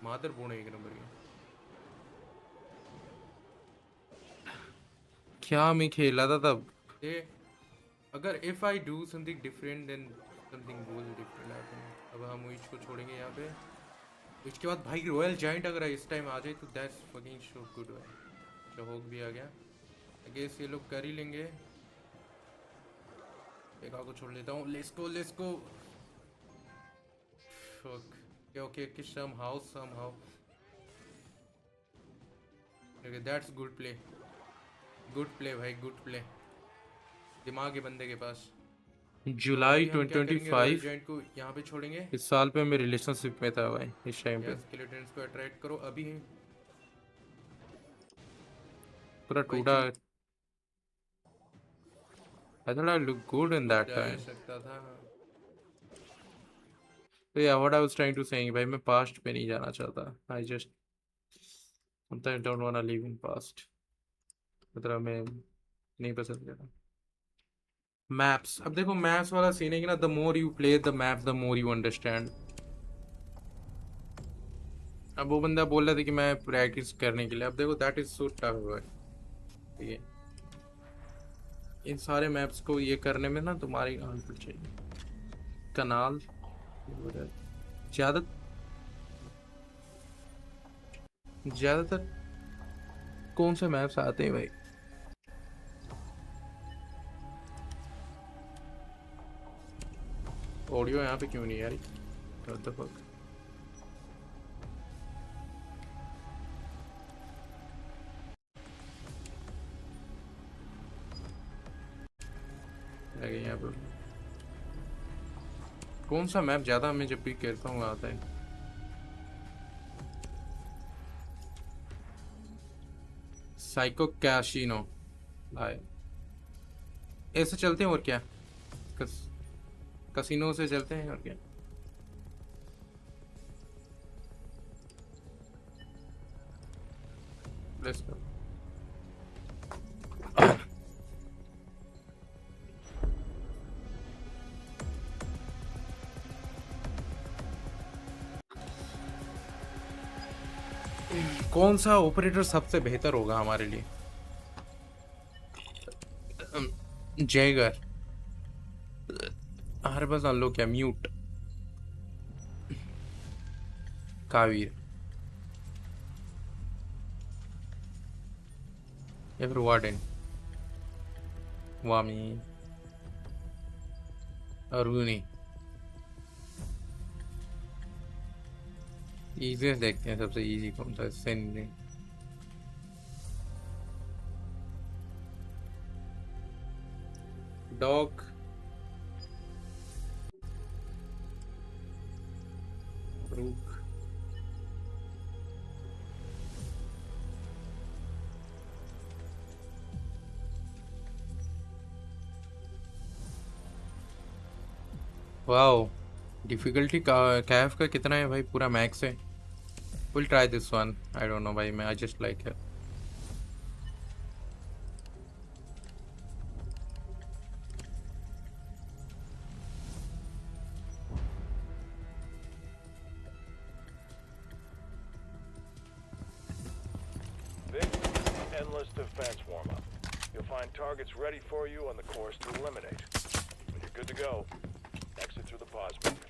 मादरपूर्ण है एक नंबर के. क्या मैं खेला था तब. अगर if I do something different then something will different happen. अब हम विच को छोड़ेंगे यहाँ पे. इसके बाद भाई रॉयल जाइंट अगर इस टाइम आ जाए तो दैट्स फकिंग सो गुड. भाई जो होग भी आ गया. आई गेस ये लोग कर ही लेंगे. एक आग को छोड़ लेता हूँ। Let's go let's go. Okay okay okay somehow okay that's good play भाई गुड प्ले। दिमाग है बंदे के पास। जुलाई 2025 जॉइंट को यहाँ पे छोड़ेंगे। इस साल पे मैं रिलेशनशिप में था भाई इस टाइम पे। स्केलेटन्स को अट्रैक्ट करो अभी पूरा टूटा। I thought I look good in that time. सकता था। तो yeah, what I was trying to saying भाई मैं past पे नहीं जाना चाहता। I just sometimes don't wanna live in past। मतलब मैं नहीं पसंद करता। मैप्स अब देखो मैप्स वाला सीन है कि ना the more you play the map the more you understand. अब वो बंदा बोल रहा था कि मैं प्रैक्टिस करने के लिए। अब देखो दैट इज सो टफ भाई। ठीक है इन सारे मैप्स को ये करने में ना तुम्हारी आंसर चाहिए। कनाल ज्यादा ज्यादातर कौन से मैप्स आते हैं भाई? ऑडियो यहाँ पे क्यों नहीं यार? What the fuck? यहाँ पर कौन सा मैप ज्यादा मैं जब भी करता हूँ आता है? Psycho casino. ऐसे चलते हैं और क्या? कसिनो से चलते हैं और क्या? Let's go. कौन सा ऑपरेटर सबसे बेहतर होगा हमारे लिए? जैगर। हमारे पास अनलॉक क्या? म्यूट, कावीर या फिर वार्डन, वामी, अरुणी। इजी देखते हैं सबसे इजी कौन सा है। डॉग, रूक, वाओ डिफिकल्टी कैफ का कितना है भाई? पूरा मैक्स है। Will try this one. I don't know भाई मैं आई जस्ट लाइक है। Endless defense warm-up. You'll find targets ready for you on the course to eliminate. When you're good to go, exit through the pause menu.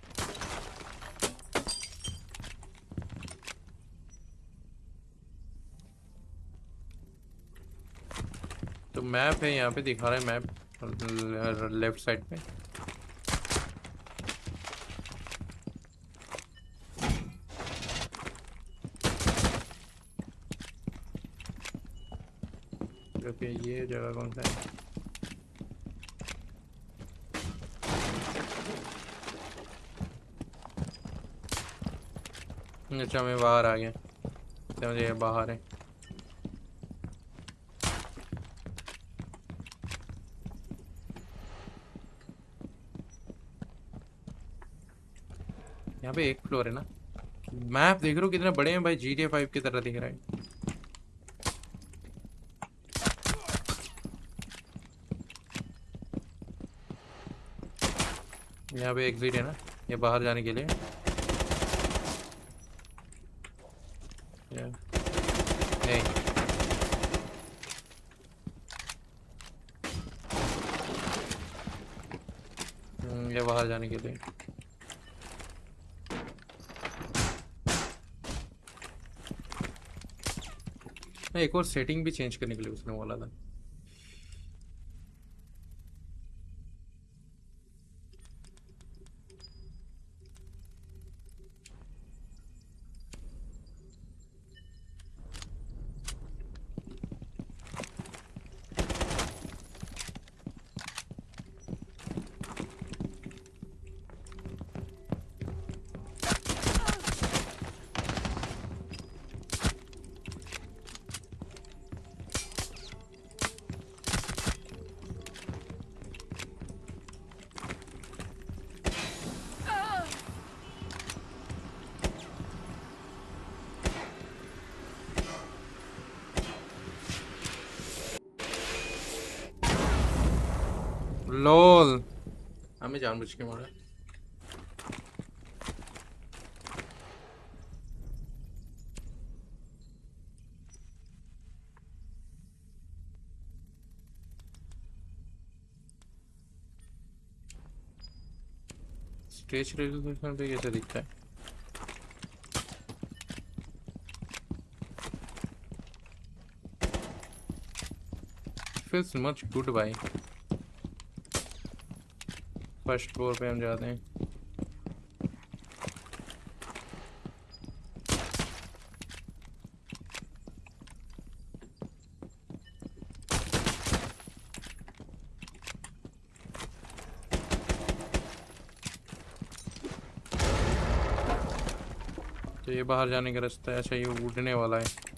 तो map है यहाँ पे दिखा रहा है मैप लेफ्ट साइड पे। Okay ये जगह कौन सा है? अच्छा मैं बाहर आ गया। तो मुझे बाहर है। यहाँ पे एक फ्लोर है ना। मैप देख रहे हो कितने बड़े हैं भाई? GTA 5 की तरह दिख रहा है। यहाँ पे एग्जिट है ना ये बाहर जाने के लिए। नहीं ये बाहर जाने के लिए। एक और सेटिंग भी चेंज करने के लिए उसने बोला था। लोल हमें जानबूझ के मारा। स्टेज रेजोल्यूशन पे कैसे दिखता है? feels much good भाई। फर्स्ट फ्लोर पे हम जाते हैं। तो ये बाहर जाने का रास्ता है। अच्छा ये उड़ने वाला है।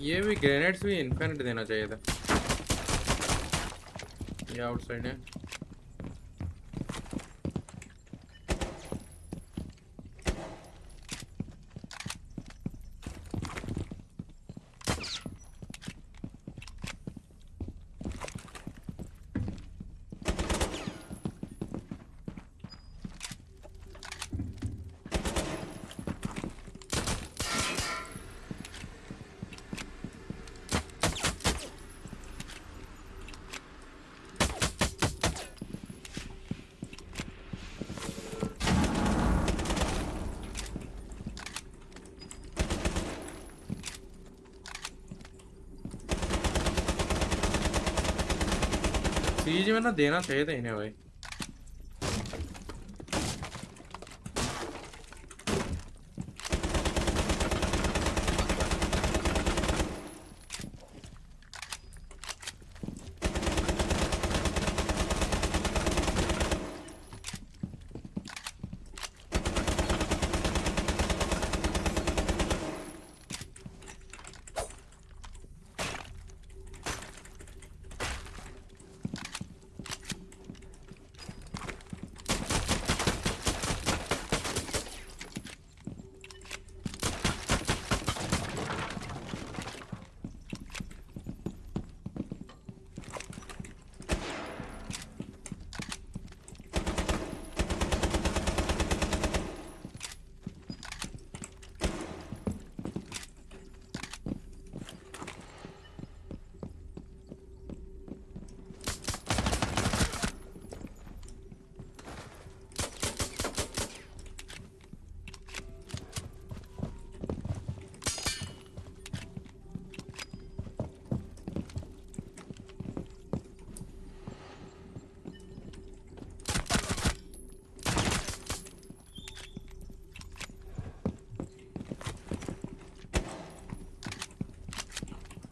ये भी ग्रेनेड्स भी इनफिनिट देना चाहिए था। ये आउटसाइड है। सीज में ना देना चाहिए था इन्हें भाई।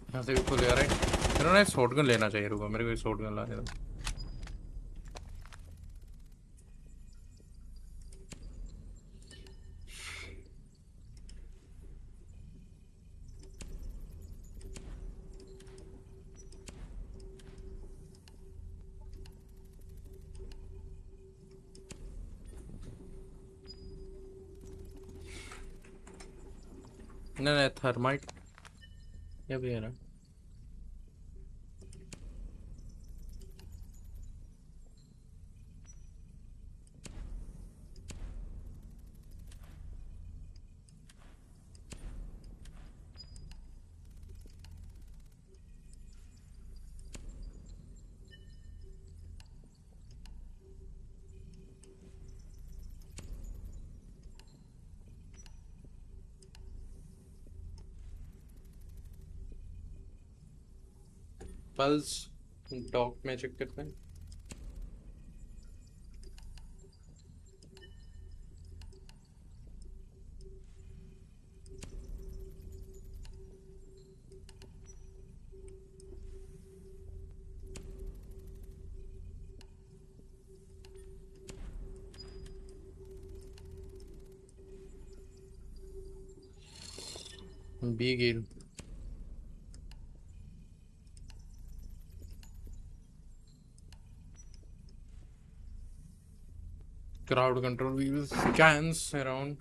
यहाँ से भी खुल गया राइट। इन्होंने शॉटगन लेना चाहिए। रुको मेरे को शॉटगन लाने दो। नहीं नहीं थर्माइट ये भी है ना। पल्स डॉक में चेक करते हैं। बी गिर crowd control, we will scans around.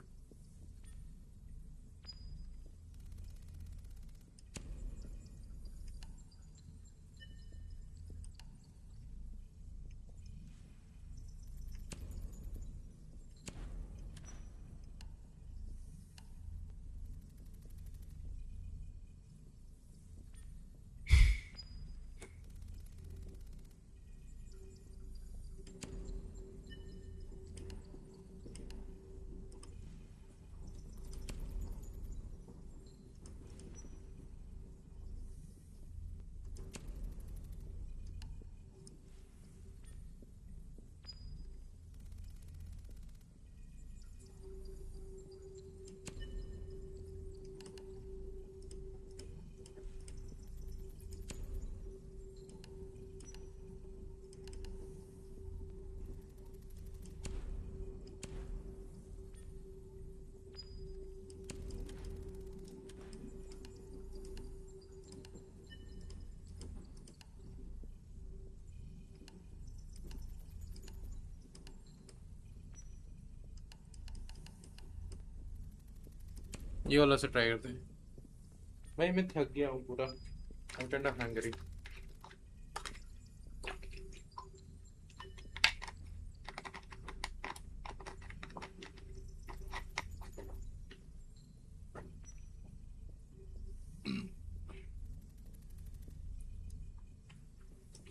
ये वाला से ट्राई करते हैं। भाई मैं थक गया हूँ पूरा, I'm kinda hungry।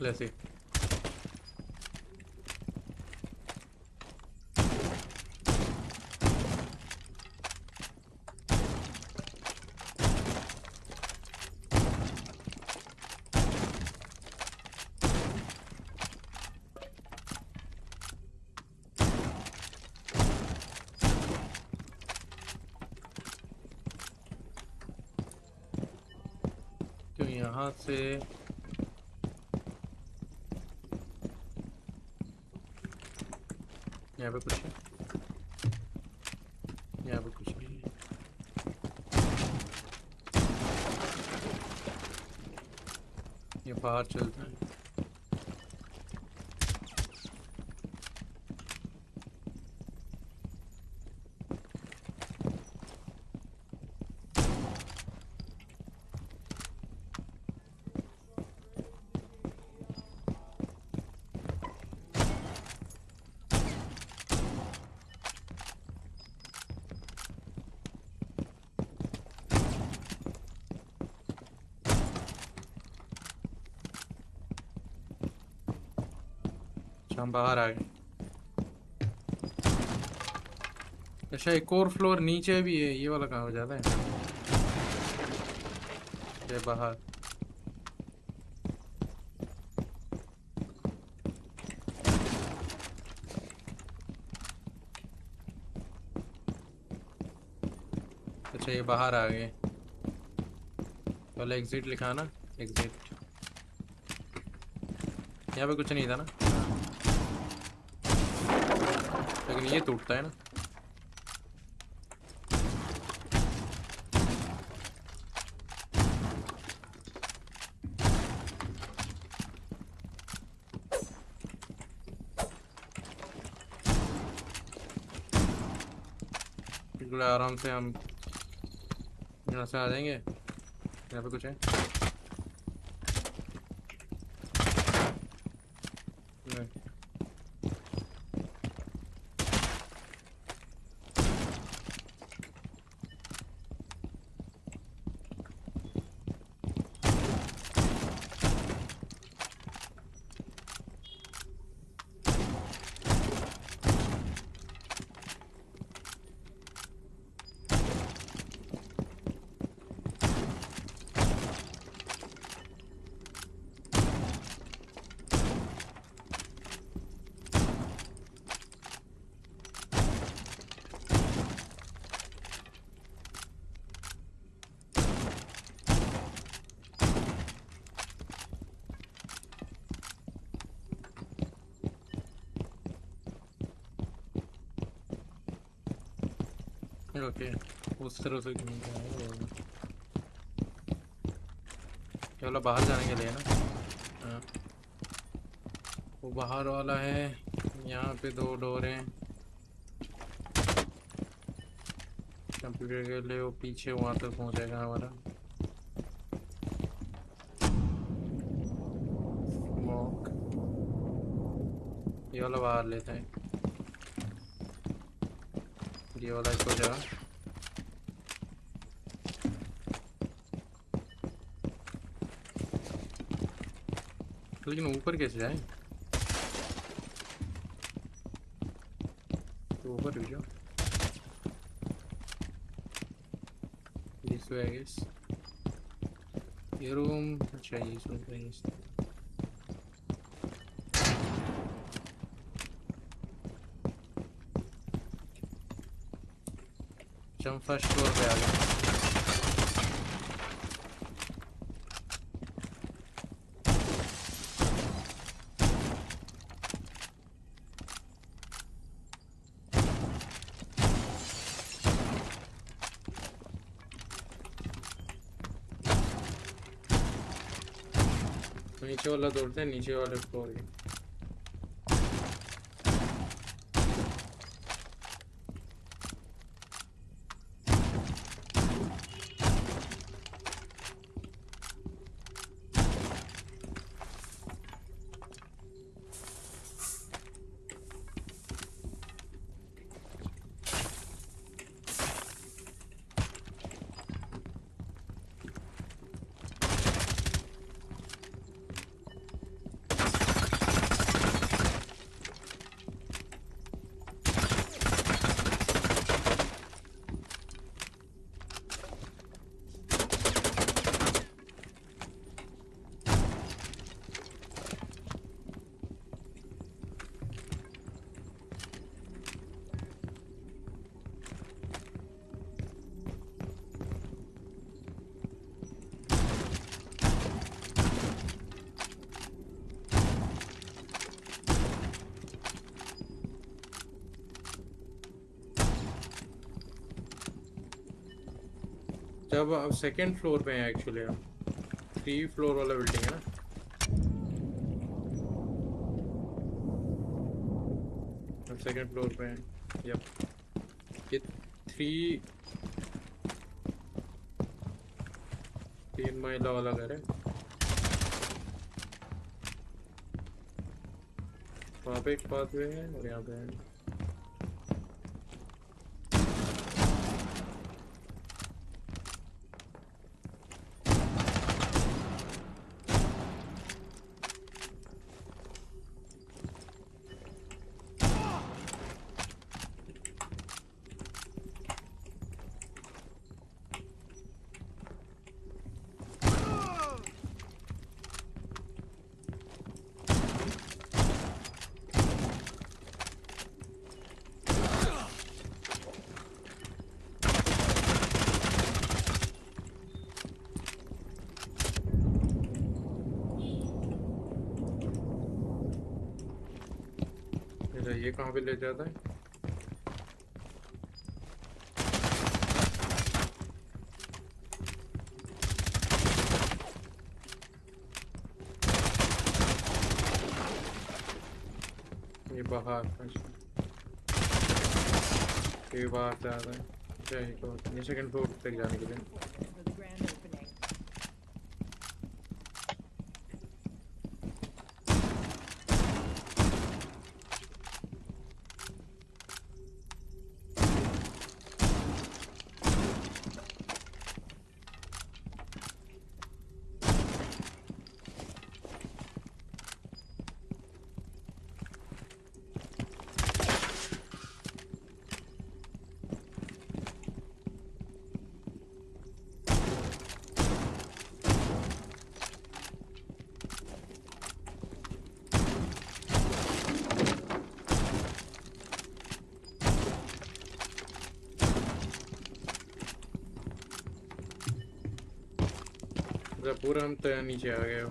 Let's see। तो यहाँ से यहाँ पे कुछ है, यहाँ पे कुछ नहीं है। ये बाहर चलता है। हम बाहर आ गए। अच्छा एक और फ्लोर नीचे भी है, ये वाला कहाँ हो जाता है? ये बाहर अच्छा ये बाहर आ गए। पहले एग्जिट लिखा ना, एग्जिट। यहाँ पे कुछ नहीं था ना, लेकिन ये टूटता है ना। बिल्कुल आराम से हम यहाँ से आ जाएंगे। यहाँ पे कुछ है नहीं। ओके, उस तरह से नहीं जाएगा। ये वाला बाहर जाने के लिए है ना? हाँ, वो बाहर वाला है। यहाँ पे 2 डोर हैं कंप्यूटर के लिए। वो पीछे वहाँ तक पहुँचेगा हमारा। स्मोक, ये वाला बाहर लेते हैं। ये वाला इसको जा। लेकिन ऊपर कैसे जाए? तो ऊपर भी जाओ। This way I guess. ये रूम, अच्छा ये रूम पे है। हम फर्स्ट फ्लोर पे आ गए। नीचे वाला तोड़ते हैं, नीचे वाले फ्लोर के। जब अब सेकंड फ्लोर पे हैं एक्चुअली। हम 3 फ्लोर वाला बिल्डिंग है ना। अब सेकंड फ्लोर पे हैं। यप, ये 3 महिला वाला घर है। वहाँ पे एक पाथवे है और यहाँ पे है। ये कहाँ पे ले जाता है? ये बाहर, अच्छा ये बाहर से आ रहा है। अच्छा ये सेकंड फ्लोर तक जाने के लिए। पूरा हम तो नीचे आ गए हो।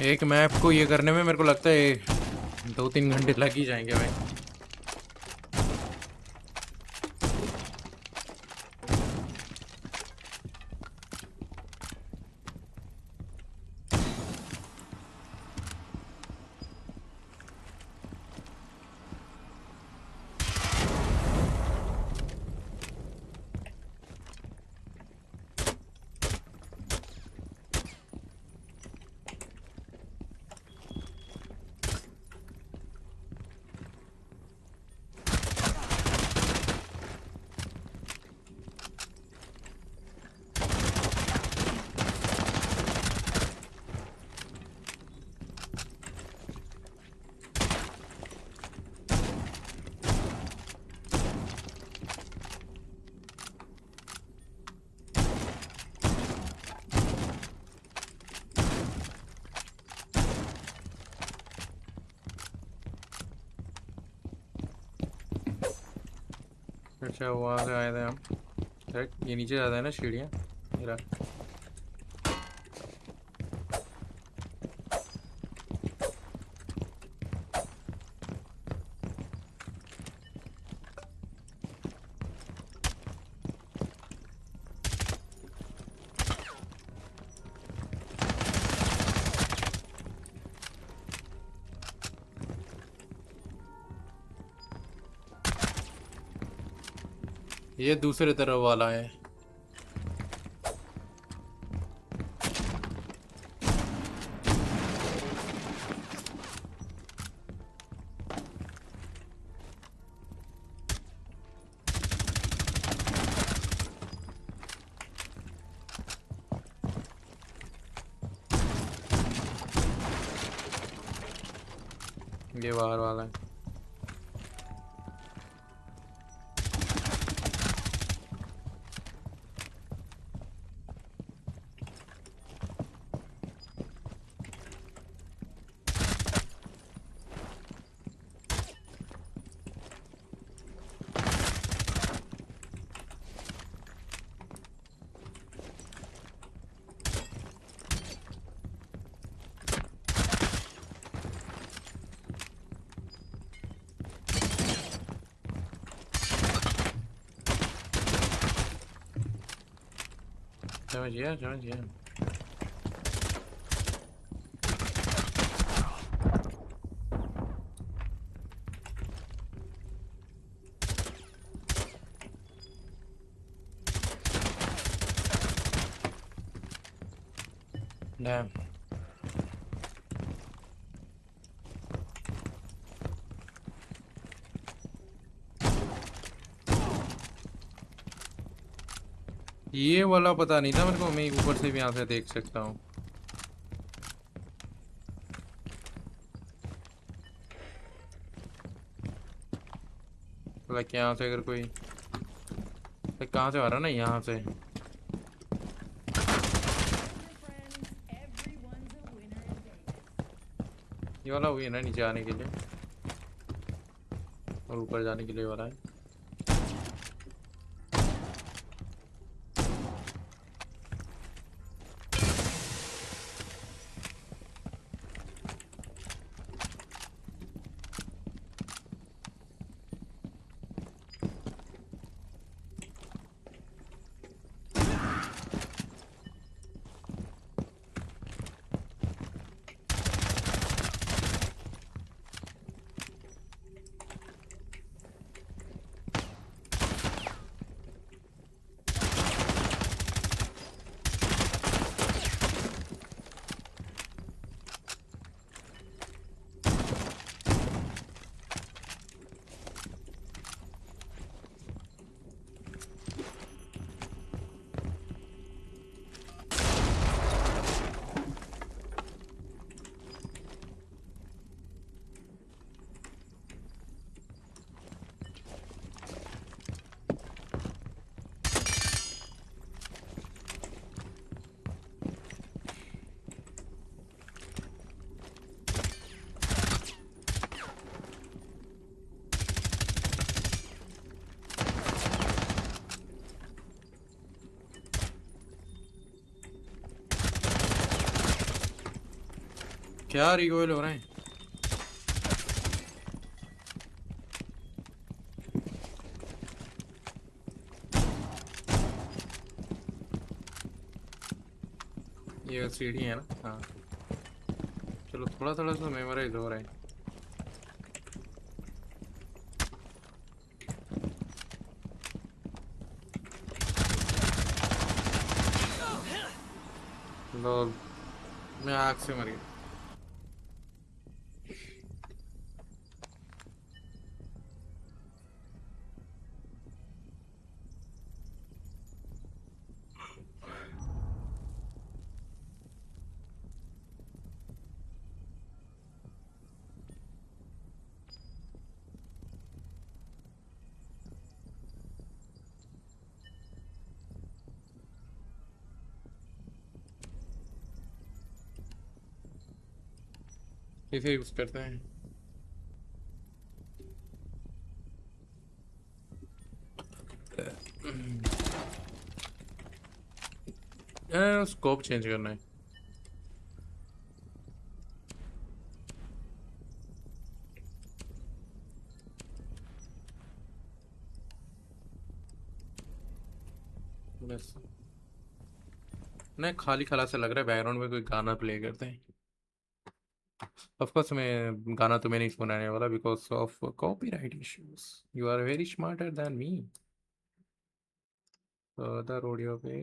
एक मैप को ये करने में मेरे को लगता है 2-3 घंटे लग ही जाएंगे भाई। अच्छा वहाँ से आए थे हम। राइट, ये नीचे जाता है ना सीढ़ियाँ। मेरा ये दूसरे तरफ वाला है। ये बाहर वाला है। समझ गया समझ गया। Damn. ये वाला पता नहीं था मेरे को, मैं ऊपर से भी यहाँ से देख सकता हूँ। लाइक यहाँ से अगर कोई लाइक कहाँ से आ रहा ना, यहाँ से। ये वाला वही है ना नीचे आने के लिए, और ऊपर जाने के लिए वाला है। क्या रिकॉइल हो रहे हैं? ये सीढ़ी है ना? हाँ, चलो थोड़ा थोड़ा सा मेमोराइज हो रहा है। लोग, मैं आग से मर गया। इसे यूज करते हैं। स्कोप चेंज करना है। बस नहीं, खाली खला से लग रहा है। बैकग्राउंड में कोई गाना प्ले करते हैं। ऑफ कोर्स मैं गाना तुम्हें नहीं सुनाने वाला because of copyright issues. You are very smarter than me. Other audio पे,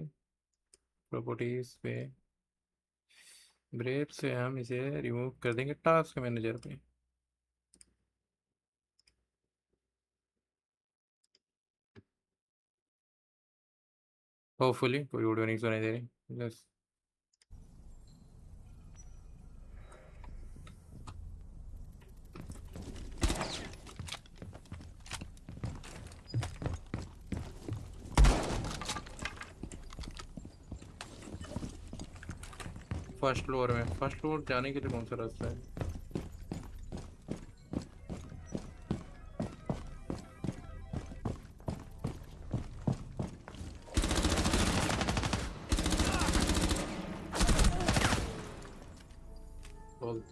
प्रॉपर्टीज पे, ब्रेव से हम इसे रिमूव कर देंगे टास्क मैनेजर पे। होपफुली कोई ऑडियो नहीं सुनाई दे रही। बस फर्स्ट फ्लोर में, फर्स्ट फ्लोर जाने के लिए कौन सा रास्ता है? बोल।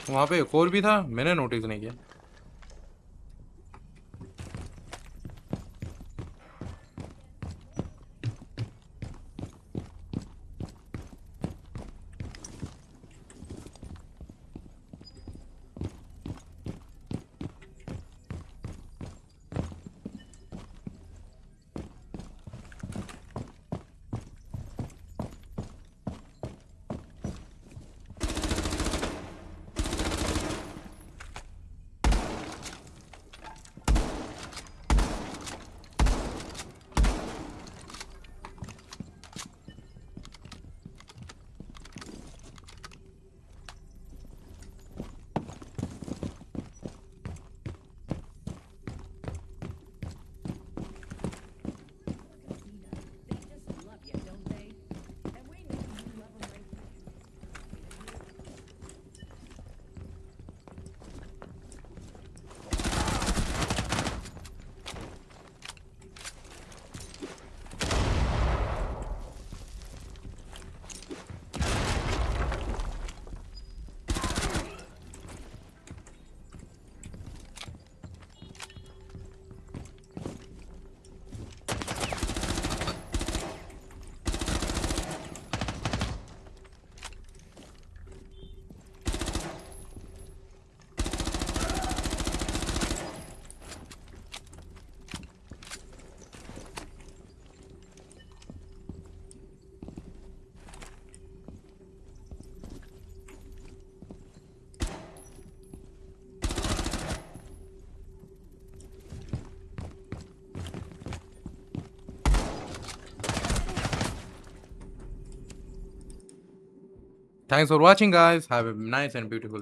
वहाँ पे एक और भी था, मैंने नोटिस नहीं किया। Thanks for watching, guys. Have a nice and beautiful